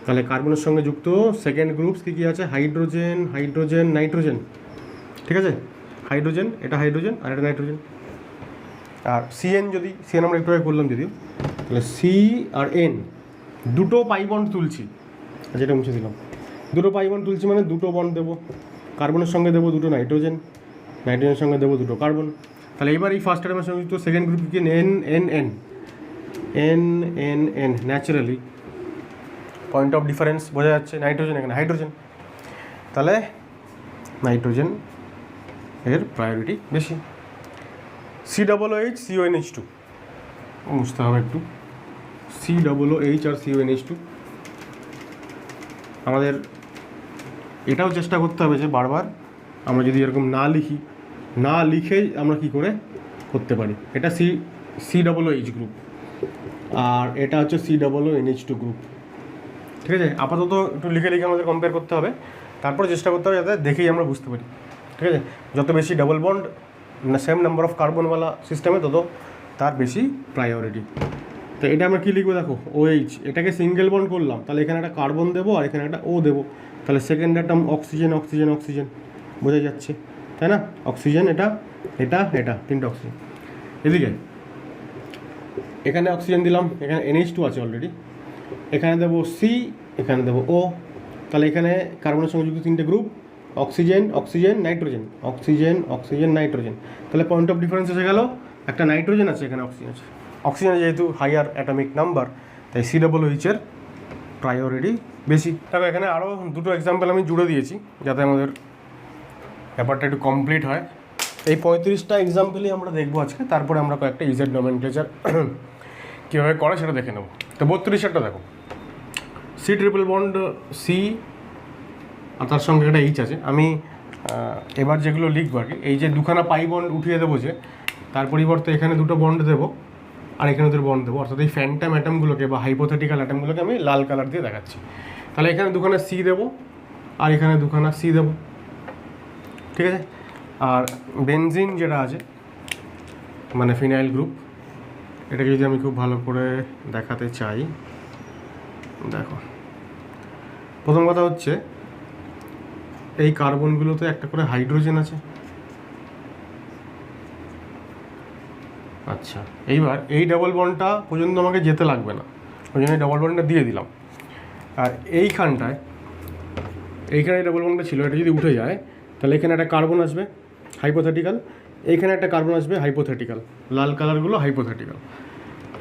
তাহলে কার্বনের সঙ্গে যুক্ত সেকেন্ড গ্রুপস কী কী আছে, হাইড্রোজেন হাইড্রোজেন নাইট্রোজেন, ঠিক আছে, হাইড্রোজেন, এটা হাইড্রোজেন আর এটা নাইট্রোজেন। আর সিএন যদি, সিএন আমরা একটু আগে করলাম যদিও, তাহলে সি আর এন দুটো পাই বন্ড তুলছি, যেটা মুছে দিলাম, দুটো পাই বন্ড তুলছি মানে দুটো বন্ড দেবো, কার্বনের সঙ্গে দেবো দুটো নাইট্রোজেন, নাইট্রোজেনের সঙ্গে দেবো দুটো কার্বন। তাহলে এবার এই ফার্স্ট অ্যাটমের সঙ্গে যুক্ত সেকেন্ড গ্রুপ কি, N N N N N N, naturally point of difference বোঝা যাচ্ছে, নাইট্রোজেন এখানে হাইড্রোজেন, তাহলে নাইট্রোজেন এর প্রায়োরিটি বেশি। সি ডাবল এইচ সিওএনএইচ টু, বুঝতে হবে একটু, C double H R সিওএনএইচ two, আমাদের এটাও চেষ্টা করতে হবে যে বারবার আমরা যদি এরকম না লিখি, না লিখেই আমরা কি করে করতে পারি। এটা COOH গ্রুপ, আর এটা হচ্ছে COONH2 গ্রুপ। ঠিক আছে, আপাতত একটু লিখে লিখে আমাদের কম্পেয়ার করতে হবে, তারপর চেষ্টা করতে হবে যাতে দেখেই আমরা বুঝতে পারি। ঠিক আছে, যত বেশি ডাবল বন্ড না সেম নাম্বার অফ কার্বনওয়ালা সিস্টেমে তত তার বেশি প্রায়োরিটি। তো এটা আমরা কী লিখবো দেখো, OH, এটাকে সিঙ্গেল বন্ড করলাম, তাহলে এখানে একটা কার্বন দেবো আর এখানে একটা O দেবো, তাহলে second term oxygen oxygen oxygen, বোঝা যাচ্ছে তাই না? অক্সিজেন, এটা এটা এটা তিনটা অক্সিজেন। এদিকে এখানে অক্সিজেন দিলাম, এখানে NH2 আছে অলরেডি, এখানে দেবো C, এখানে দেবো O, তাহলে এখানে কার্বনের সঙ্গে যুক্ত তিনটে group, oxygen oxygen nitrogen, oxygen oxygen nitrogen. তাহলে পয়েন্ট অফ ডিফারেন্স এসে গেল, একটা নাইট্রোজেন আছে, এখানে অক্সিজেন আছে। অক্সিজেনের যেহেতু হাইয়ার অ্যাটমিক নাম্বার, তাই COOH-এর প্রায়োরিটি বেশি। তবে এখানে আরও দুটো এক্সাম্পল আমি জুড়ে দিয়েছি যাতে আমাদের ব্যাপারটা একটু কমপ্লিট হয়। এই 35টা এক্সাম্পলই আমরা দেখবো আজকে, তারপরে আমরা কয়েকটা ইজেড নমেনক্লেচার কীভাবে করে সেটা দেখে নেব। তো 32টা দেখো, C ট্রিপল বন্ড C আর তার সঙ্গে একটা H আছে। আমি এবার যেগুলো লিখবো আর কি, এই যে দুখানা পাই বন্ড উঠিয়ে দেবো, যে তার পরিবর্তে এখানে দুটো বন্ড দেবো আর এখানে দুটো বন্ড দেবো, অর্থাৎ এই ফ্যান্টাম অ্যাটমগুলোকে বা হাইপোথেটিক্যাল অ্যাটমগুলোকে আমি লাল কালার দিয়ে দেখাচ্ছি। তাহলে এখানে দুখানা C দেবো আর এখানে দুখানা C দেবো। ঠিক আছে, আর বেনজিন যেটা আছে মানে ফিনাইল গ্রুপ, এটাকে যদি আমি খুব ভালো করে দেখাতে চাই, দেখো প্রথম কথা হচ্ছে এই কার্বনগুলোতে একটা করে হাইড্রোজেন আছে। আচ্ছা, এইবার এই ডাবল বন্ডটা পর্যন্ত আমাকে যেতে লাগবে না, ওই জন্য ডাবল বন্ডটা দিয়ে দিলাম। আর এইখানে ডাবল বন্ডটা ছিল, এটা যদি উঠে যায় তাহলে এখানে একটা কার্বন আসবে হাইপোথেটিক্যাল, এইখানে একটা কার্বন আসবে হাইপোথেটিক্যাল, লাল কালারগুলো হাইপোথেটিক্যাল।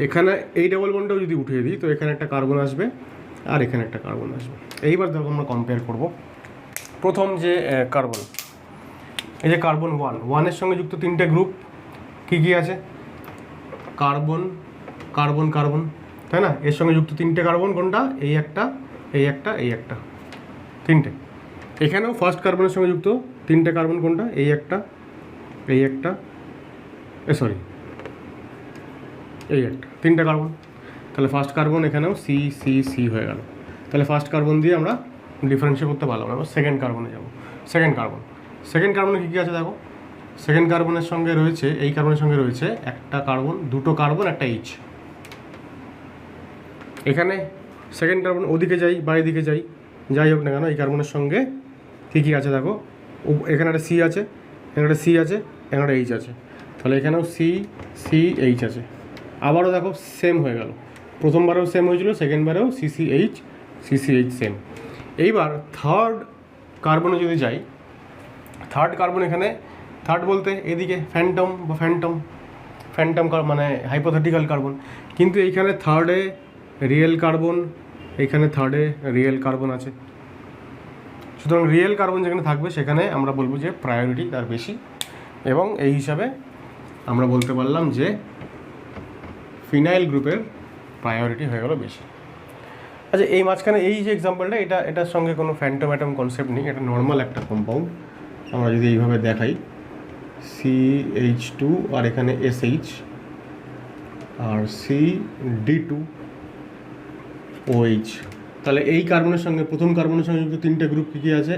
এখানে এই ডাবল বন্ডটাও যদি উঠিয়ে দিই তো এখানে একটা কার্বন আসবে আর এখানে একটা কার্বন আসবে। এইবার দেখো আমরা কম্পেয়ার করব। প্রথম যে কার্বন, এই যে কার্বন 1 এর সঙ্গে যুক্ত তিনটে গ্রুপ কী কী আছে, কার্বন কার্বন কার্বন, তাই না? এর সঙ্গে যুক্ত তিনটে কার্বন কোনটা, এই একটা এই একটা এই একটা, তিনটে। এখানেও ফার্স্ট কার্বনের সঙ্গে যুক্ত তিনটে কার্বন কোনটা, এই একটা এই একটা সরি এই একটা, তিনটে কার্বন। তাহলে ফার্স্ট কার্বন এখানেও C C C হয়ে গেল। তাহলে ফার্স্ট কার্বন দিয়ে আমরা ডিফারেন্সিয়েট করতে পারলাম। এবার সেকেন্ড কার্বনে যাব। সেকেন্ড কার্বনে কী কী আছে দেখো, সেকেন্ড কার্বনের সঙ্গে রয়েছে, এই কার্বনের সঙ্গে রয়েছে একটা কার্বন, দুটো কার্বন, একটা H। এখানে সেকেন্ড কার্বন ওদিকে যাই বা এদিকে যাই হোক না কেন, এই কার্বনের সঙ্গে কী কী আছে দেখো, এখানে একটা C আছে, এখানে একটা C আছে, এখানে একটা H আছে। তাহলে এখানেও C C H আছে। আবারও দেখো সেম হয়ে গেল, প্রথমবারেও সেম হয়েছিল, সেকেন্ডবারেও CCH সেম। এইবার থার্ড কার্বনে যদি যাই, থার্ড কার্বন এখানে, থার্ড বলতে এদিকে ফ্যান্টম মানে হাইপোথেটিক্যাল কার্বন, কিন্তু এইখানে থার্ডে রিয়েল কার্বন, এইখানে থার্ডে রিয়েল কার্বন আছে। সুতরাং রিয়েল কার্বন যেখানে থাকবে সেখানে আমরা বলবো যে প্রায়োরিটি তার বেশি, এবং এই হিসাবে আমরা বলতে পারলাম যে ফিনাইল গ্রুপের প্রায়োরিটি হয়ে গেল বেশি। আচ্ছা, এই মাঝখানে এই যে এক্সাম্পলটা, এটার সঙ্গে কোনো ফ্যান্টম অ্যাটম কনসেপ্ট নেই, এটা নর্মাল একটা কম্পাউন্ড। আমরা যদি এইভাবে দেখাই, CH2 আর এখানে SH আর CD2OH, তাহলে এই কার্বনের সঙ্গে, প্রথম কার্বনের সঙ্গে যুক্ত তিনটে গ্রুপ কী কী আছে,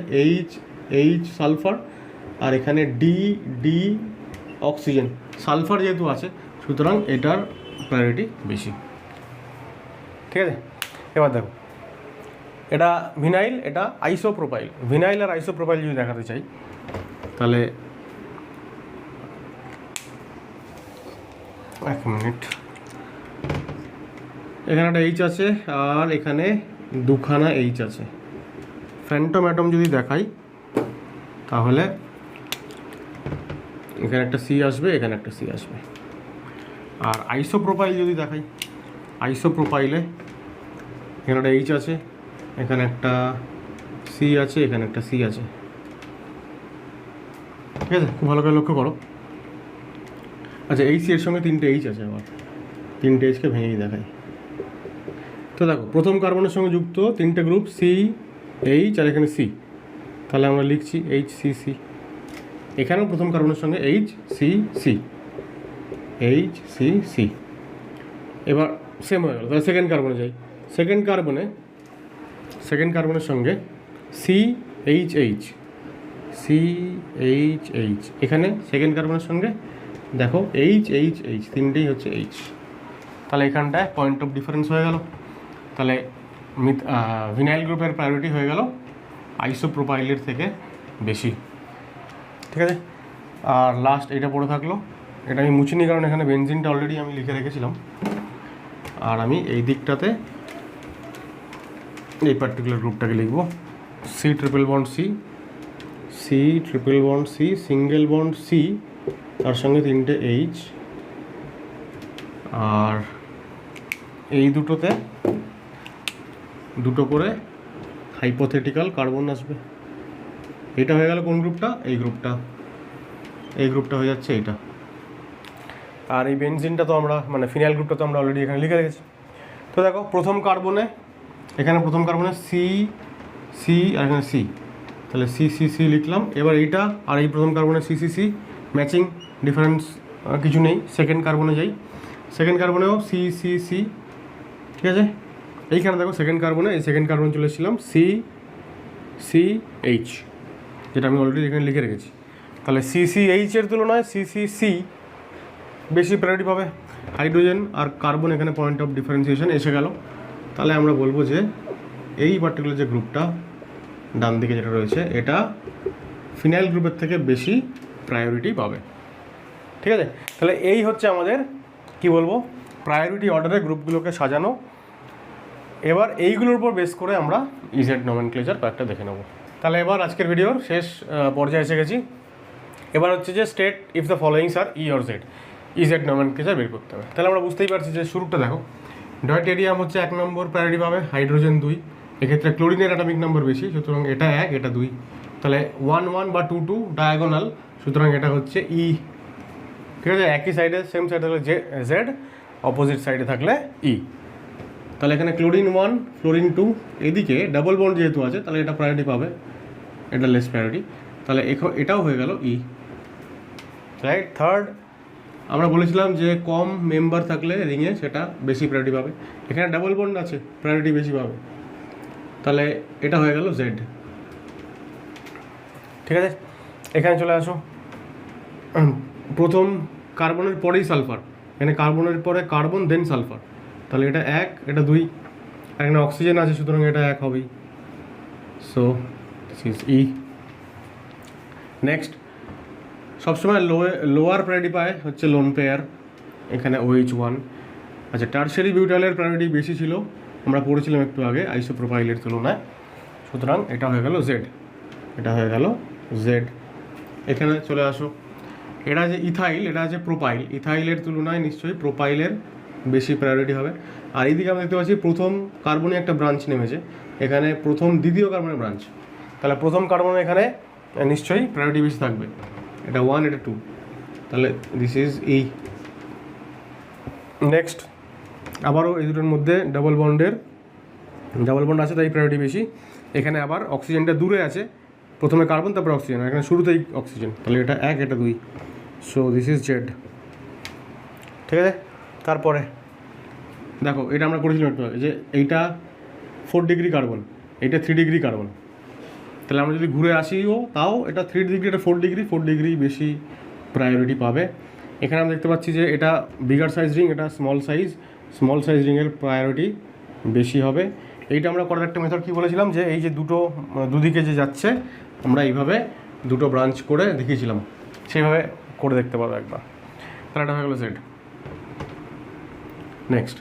H সালফার আর এখানে D অক্সিজেন। সালফার যেহেতু আছে সুতরাং এটার প্রায়োরিটি বেশি। ঠিক আছে, এবার দেখো এটা ভিনাইল, এটা আইসোপ্রোপাইল। ভিনাইল আর আইসোপ্রোপাইল যদি দেখাতে চাই তাহলে এক মিনিট, এখানে একটা H আছে আর এখানে দুখানা H আছে। ফ্যান্টম অ্যাটম যদি দেখাই তাহলে এখানে একটা C আসবে, এখানে একটা C আসবে। আর আইসোপ্রোপাইল যদি দেখাই, আইসোপ্রোপাইলে এখানে একটা H আছে, এখানে একটা C আছে, এখানে একটা C আছে। ঠিক আছে, খুব ভালো করে লক্ষ্য করো। আচ্ছা, এই C এর সঙ্গে তিনটে H আছে, আবার তিনটে Hকে ভেঙেই দেখাই। তো দেখো প্রথম কার্বনের সঙ্গে যুক্ত তিনটে গ্রুপ C H আর এখানে C, তাহলে আমরা লিখছি HCC। এখানেও প্রথম কার্বনের সঙ্গে HCC, এবার সেম হয়ে গেল। তাহলে সেকেন্ড কার্বনে যাই, সেকেন্ড কার্বনের সঙ্গে CHH, এখানে সেকেন্ড কার্বনের সঙ্গে দেখো HHH, তিনটেই হচ্ছে H। তাহলে এখানটায় পয়েন্ট অফ ডিফারেন্স হয়ে গেল। তাহলে ভিনাইল গ্রুপের প্রায়োরিটি হয়ে গেল আইসোপ্রোপাইলের থেকে বেশি, ঠিক আছে। আর লাস্ট এটা পড়ে থাকলো, এটা আমি মুছিনি কারণ এখানে বেনজিনটা অলরেডি আমি লিখে রেখেছিলাম। আর আমি এই দিকটাতে এই পার্টিকুলার গ্রুপটাকে লিখব C triple bond C, single bond C, তার সঙ্গে তিনটে H, আর এই দুটোতে দুটো করে হাইপোথেটিক্যাল কার্বন আসবে। এটা হয়ে গেল কোন গ্রুপটা? এই গ্রুপটা হয়ে যাচ্ছে এইটা। আর এই বেনজিনটা তো আমরা মানে ফিনাইল গ্রুপটা তো আমরা অলরেডি এখানে লিখে রেখেছি। তো দেখো প্রথম কার্বনে C আর এখানে C, তাহলে CCC লিখলাম। এবার এইটা আর এই প্রথম কার্বনে CCC ম্যাচিং, ডিফারেন্স কিছু নেই। সেকেন্ড কার্বনে যাই, সেকেন্ড কার্বনেও CCC, ঠিক আছে। এইখানে দেখো সেকেন্ড কার্বনে, এই সেকেন্ড কার্বনে চলে এসেছিলাম CCH, যেটা আমি অলরেডি এখানে লিখে রেখেছি। তাহলে CCH এর তুলনায় CCC বেশি প্রায়োরিটি পাবে। হাইড্রোজেন আর কার্বন এখানে পয়েন্ট অফ ডিফারেন্সিয়েশন এসে গেল। তাহলে আমরা বলবো যে এই পার্টিকুলার যে গ্রুপটা ডান দিকে যেটা রয়েছে, এটা ফিনাইল গ্রুপের থেকে বেশি প্রায়োরিটি পাবে, ঠিক আছে। তাহলে এই হচ্ছে আমাদের কি বলবো প্রায়োরিটি অর্ডারে গ্রুপগুলোকে সাজানো। এবার এইগুলোর উপর বেস করে আমরা ইজেড নমেনক্লেচার কয়েকটা দেখে নেব। তাহলে এবার আজকের ভিডিওর শেষ পর্যায়ে এসে গেছি। এবার হচ্ছে যে state if the followings are E or Z, EZ nomenclature বের করতে হবে। তাহলে আমরা বুঝতেই পারছি যে শুরুটা দেখো, ডয়টেরিয়াম হচ্ছে 1 নম্বর প্রায়োরিটি পাবে, হাইড্রোজেন 2, এক্ষেত্রে ক্লোরিনের অ্যাটমিক নাম্বার বেশি, সুতরাং এটা 1, এটা 2। তাহলে 1 1 বা 2 2 ডায়াগোনাল, সুতরাং এটা হচ্ছে ই, ঠিক আছে। একই সাইডে সেম সাইডে থাকলে জেড, অপোজিট সাইডে থাকলে ই। তাহলে এখানে ক্লোরিন 1, ফ্লোরিন 2, এদিকে ডাবল বন্ড যেহেতু আছে তাহলে এটা প্রায়োরিটি পাবে, এটা লেস প্রায়োরিটি। তাহলে এটাও হয়ে গেল ই, রাইট। থার্ড আমরা বলেছিলাম যে কম মেম্বার থাকলে রিংয়ে সেটা বেশি প্রায়োরিটি পাবে, এখানে ডাবল বন্ড আছে প্রায়োরিটি বেশি পাবে, তাহলে এটা হয়ে গেল জেড, ঠিক আছে। এখানে চলে আসো, প্রথম কার্বনের পরেই সালফার, এখানে কার্বনের পরে কার্বন দেন সালফার, তাহলে এটা 1, এটা 2, আর এখানে অক্সিজেন আছে সুতরাং এটা 1 হবেই, so this is E. Next সবসময় লোয়ার প্রায়োরিটি পায় হচ্ছে লোন পেয়ার, এখানে OH1। আচ্ছা, টারশারি বিউটাইলের প্রায়োরিটি বেশি ছিল, আমরা পড়েছিলাম একটু আগে আইসোপ্রোপাইলের তুলনায়, সুতরাং এটা হয়ে গেল জেড, এটা হয়ে গেল জেড। এখানে চলে আসো, এটা যে ইথাইল, এটা আছে প্রোপাইল, ইথাইলের তুলনায় নিশ্চয়ই প্রোপাইলের বেশি প্রায়োরিটি হবে। আর এইদিকে আমরা দেখতে পাচ্ছি প্রথম কার্বনে একটা ব্রাঞ্চ নেমেছে, এখানে প্রথম দ্বিতীয় কার্বনের ব্রাঞ্চ, তাহলে প্রথম কার্বনে এখানে নিশ্চয়ই প্রায়োরিটি বেশি থাকবে, এটা 1, এটা 2, তাহলে দিস ইজ ই। নেক্সট আবারও এই দুটোর মধ্যে ডাবল বন্ড আছে তাই প্রায়োরিটি বেশি, এখানে আবার অক্সিজেনটা দূরে আছে, প্রথমে কার্বন তারপর অক্সিজেন, এখানে শুরুতেই অক্সিজেন, তাহলে এটা 1, এটা 2, সো দিস ইজ জেড, ঠিক আছে। তারপরে দেখো এটা আমরা করেছিলাম একটু আগে যে এইটা 4 ডিগ্রি কার্বন, এইটা 3 ডিগ্রি কার্বন, তাহলে আমরা যদি ঘুরে আসিও তাও এটা 3 ডিগ্রি, এটা 4 ডিগ্রি বেশি প্রায়োরিটি পাবে। এখানে আমরা দেখতে পাচ্ছি যে এটা বিগার সাইজ রিং, এটা স্মল সাইজ রিংয়ের প্রায়োরিটি বেশি হবে। এইটা আমরা করার একটা মেথড কী বলেছিলাম যে এই যে দুদিকে যে যাচ্ছে আমরা এইভাবে দুটো ব্রাঞ্চ করে দেখিয়েছিলাম, সেইভাবে করে দেখতে পারবো একবার, তাহলে এটা হয়ে গেলো জেড। নেক্সট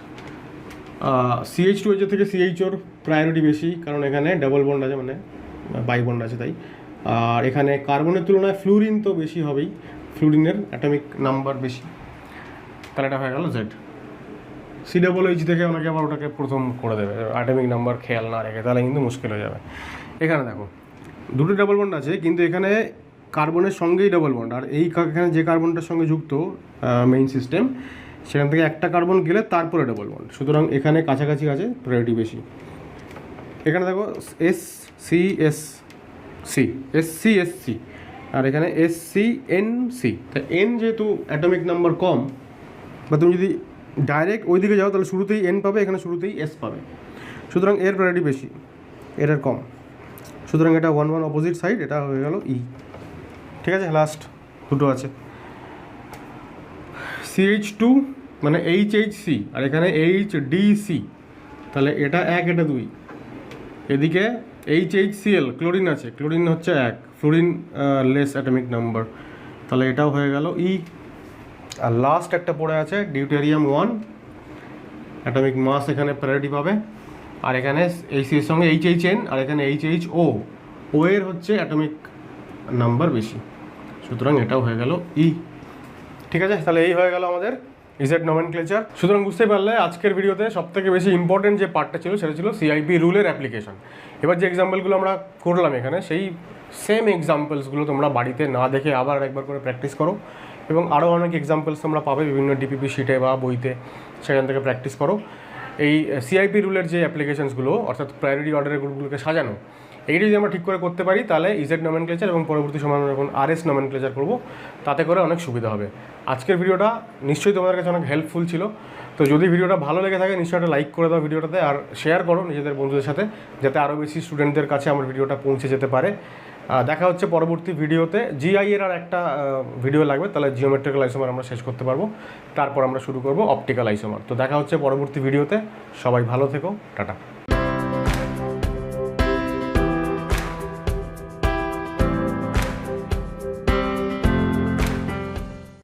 CH2 থেকে CHOর প্রায়োরিটি বেশি, কারণ এখানে ডাবল বন্ড আছে, মানে বাই বন্ড আছে তাই। আর এখানে কার্বনের তুলনায় ফ্লুরিন তো বেশি হবেই, ফ্লুরিনের অ্যাটমিক নাম্বার বেশি, তাহলে এটা হয়ে গেল জেড। COOH থেকে ওনাকে আবার ওটাকে প্রথম করে দেবে, অ্যাটমিক নাম্বার খেয়াল না রেখে, তাহলে কিন্তু মুশকিল হয়ে যাবে। এখানে দেখো দুটো ডাবল বন্ড আছে, কিন্তু এখানে কার্বনের সঙ্গেই ডাবল বন্ড, আর এখানে যে কার্বনটার সঙ্গে যুক্ত মেইন সিস্টেম, সেখান থেকে একটা কার্বন গেলে তারপরে ডাবল বন্ড, সুতরাং এখানে কাছাকাছি আছে, প্রায়োরিটি বেশি। এখানে দেখো SCSC, আর এখানে SCNC। তা এন যেহেতু অ্যাটমিক নাম্বার কম, বা তুমি যদি ডাইরেক্ট ওই দিকে যাও তাহলে শুরুতেই এন পাবে, এখানে শুরুতেই এস পাবে, সুতরাং এর প্রায়োরিটি বেশি, এর কম, সুতরাং এটা 1 1 অপোজিট সাইড, এটা হয়ে গেল ই। ঠিক আছে, লাস্ট দুটো আছে CH2 মানে HHC, আর এখানে HDC, তাহলে এটা 1 এটা 2, এদিকে HHCl ক্লোরিন আছে, ক্লোরিন হচ্ছে 1, ফ্লোরিন লেস অ্যাটমিক নাম্বার, তাহলে এটাও হয়ে গেল ই। আর লাস্ট একটা পড়ে আছে ডিউটেরিয়াম 1, অ্যাটমিক মাস এখানে প্রায়োরিটি পাবে, আর এখানে এইচ এর সঙ্গে HHN, আর এখানে HHO, ও এর হচ্ছে অ্যাটমিক নাম্বার বেশি, সুতরাং এটাও হয়ে গেল ই। ঠিক আছে, তাহলে এই হয়ে গেল আমাদের ইজেড নমেনক্লেচার। সুতরাং বুঝতে পারলে আজকের ভিডিওতে সবথেকে বেশি ইম্পর্টেন্ট যে পার্টটা ছিল সেটা ছিল CIP রুলের অ্যাপ্লিকেশন। এবার যে এক্সাম্পলগুলো আমরা করলাম এখানে, সেই সেম এক্সাম্পলসগুলো তোমরা বাড়িতে না দেখে আবার একবার করে প্র্যাকটিস করো, এবং আরও অনেক এক্সাম্পলস তোমরা পাবে বিভিন্ন DPP শিটে বা বইতে, সেখান থেকে প্র্যাকটিস করো। এই CIP রুলের যে অ্যাপ্লিকেশনসগুলো, অর্থাৎ প্রায়োরিটি অর্ডারের গ্রুপগুলোকে সাজানো, এইটা যদি আমরা ঠিক করে করতে পারি তাহলে ইজেড নমেনক্লেচার এবং পরবর্তী সময় আমরা যখন RS নমেনক্লেচার করবো তাতে করে অনেক সুবিধা হবে। আজকের ভিডিওটা নিশ্চয়ই তোমাদের কাছে অনেক হেল্পফুল ছিল। তো যদি ভিডিওটা ভালো লেগে থাকে নিশ্চয়ই একটা লাইক করে দাও ভিডিওটাতে, আর শেয়ার করো নিজেদের বন্ধুদের সাথে, যাতে আরও বেশি স্টুডেন্টদের কাছে আমার ভিডিওটা পৌঁছে যেতে পারে। দেখা হচ্ছে পরবর্তী ভিডিওতে। GI এর আর একটা ভিডিও লাগবে, তাহলে জিওমেট্রিক্যাল আইসোমার আমরা শেষ করতে পারবো, তারপর আমরা শুরু করবো অপটিক্যাল আইসোমার। তো দেখা হচ্ছে পরবর্তী ভিডিওতে, সবাই ভালো থেকো, টাটা।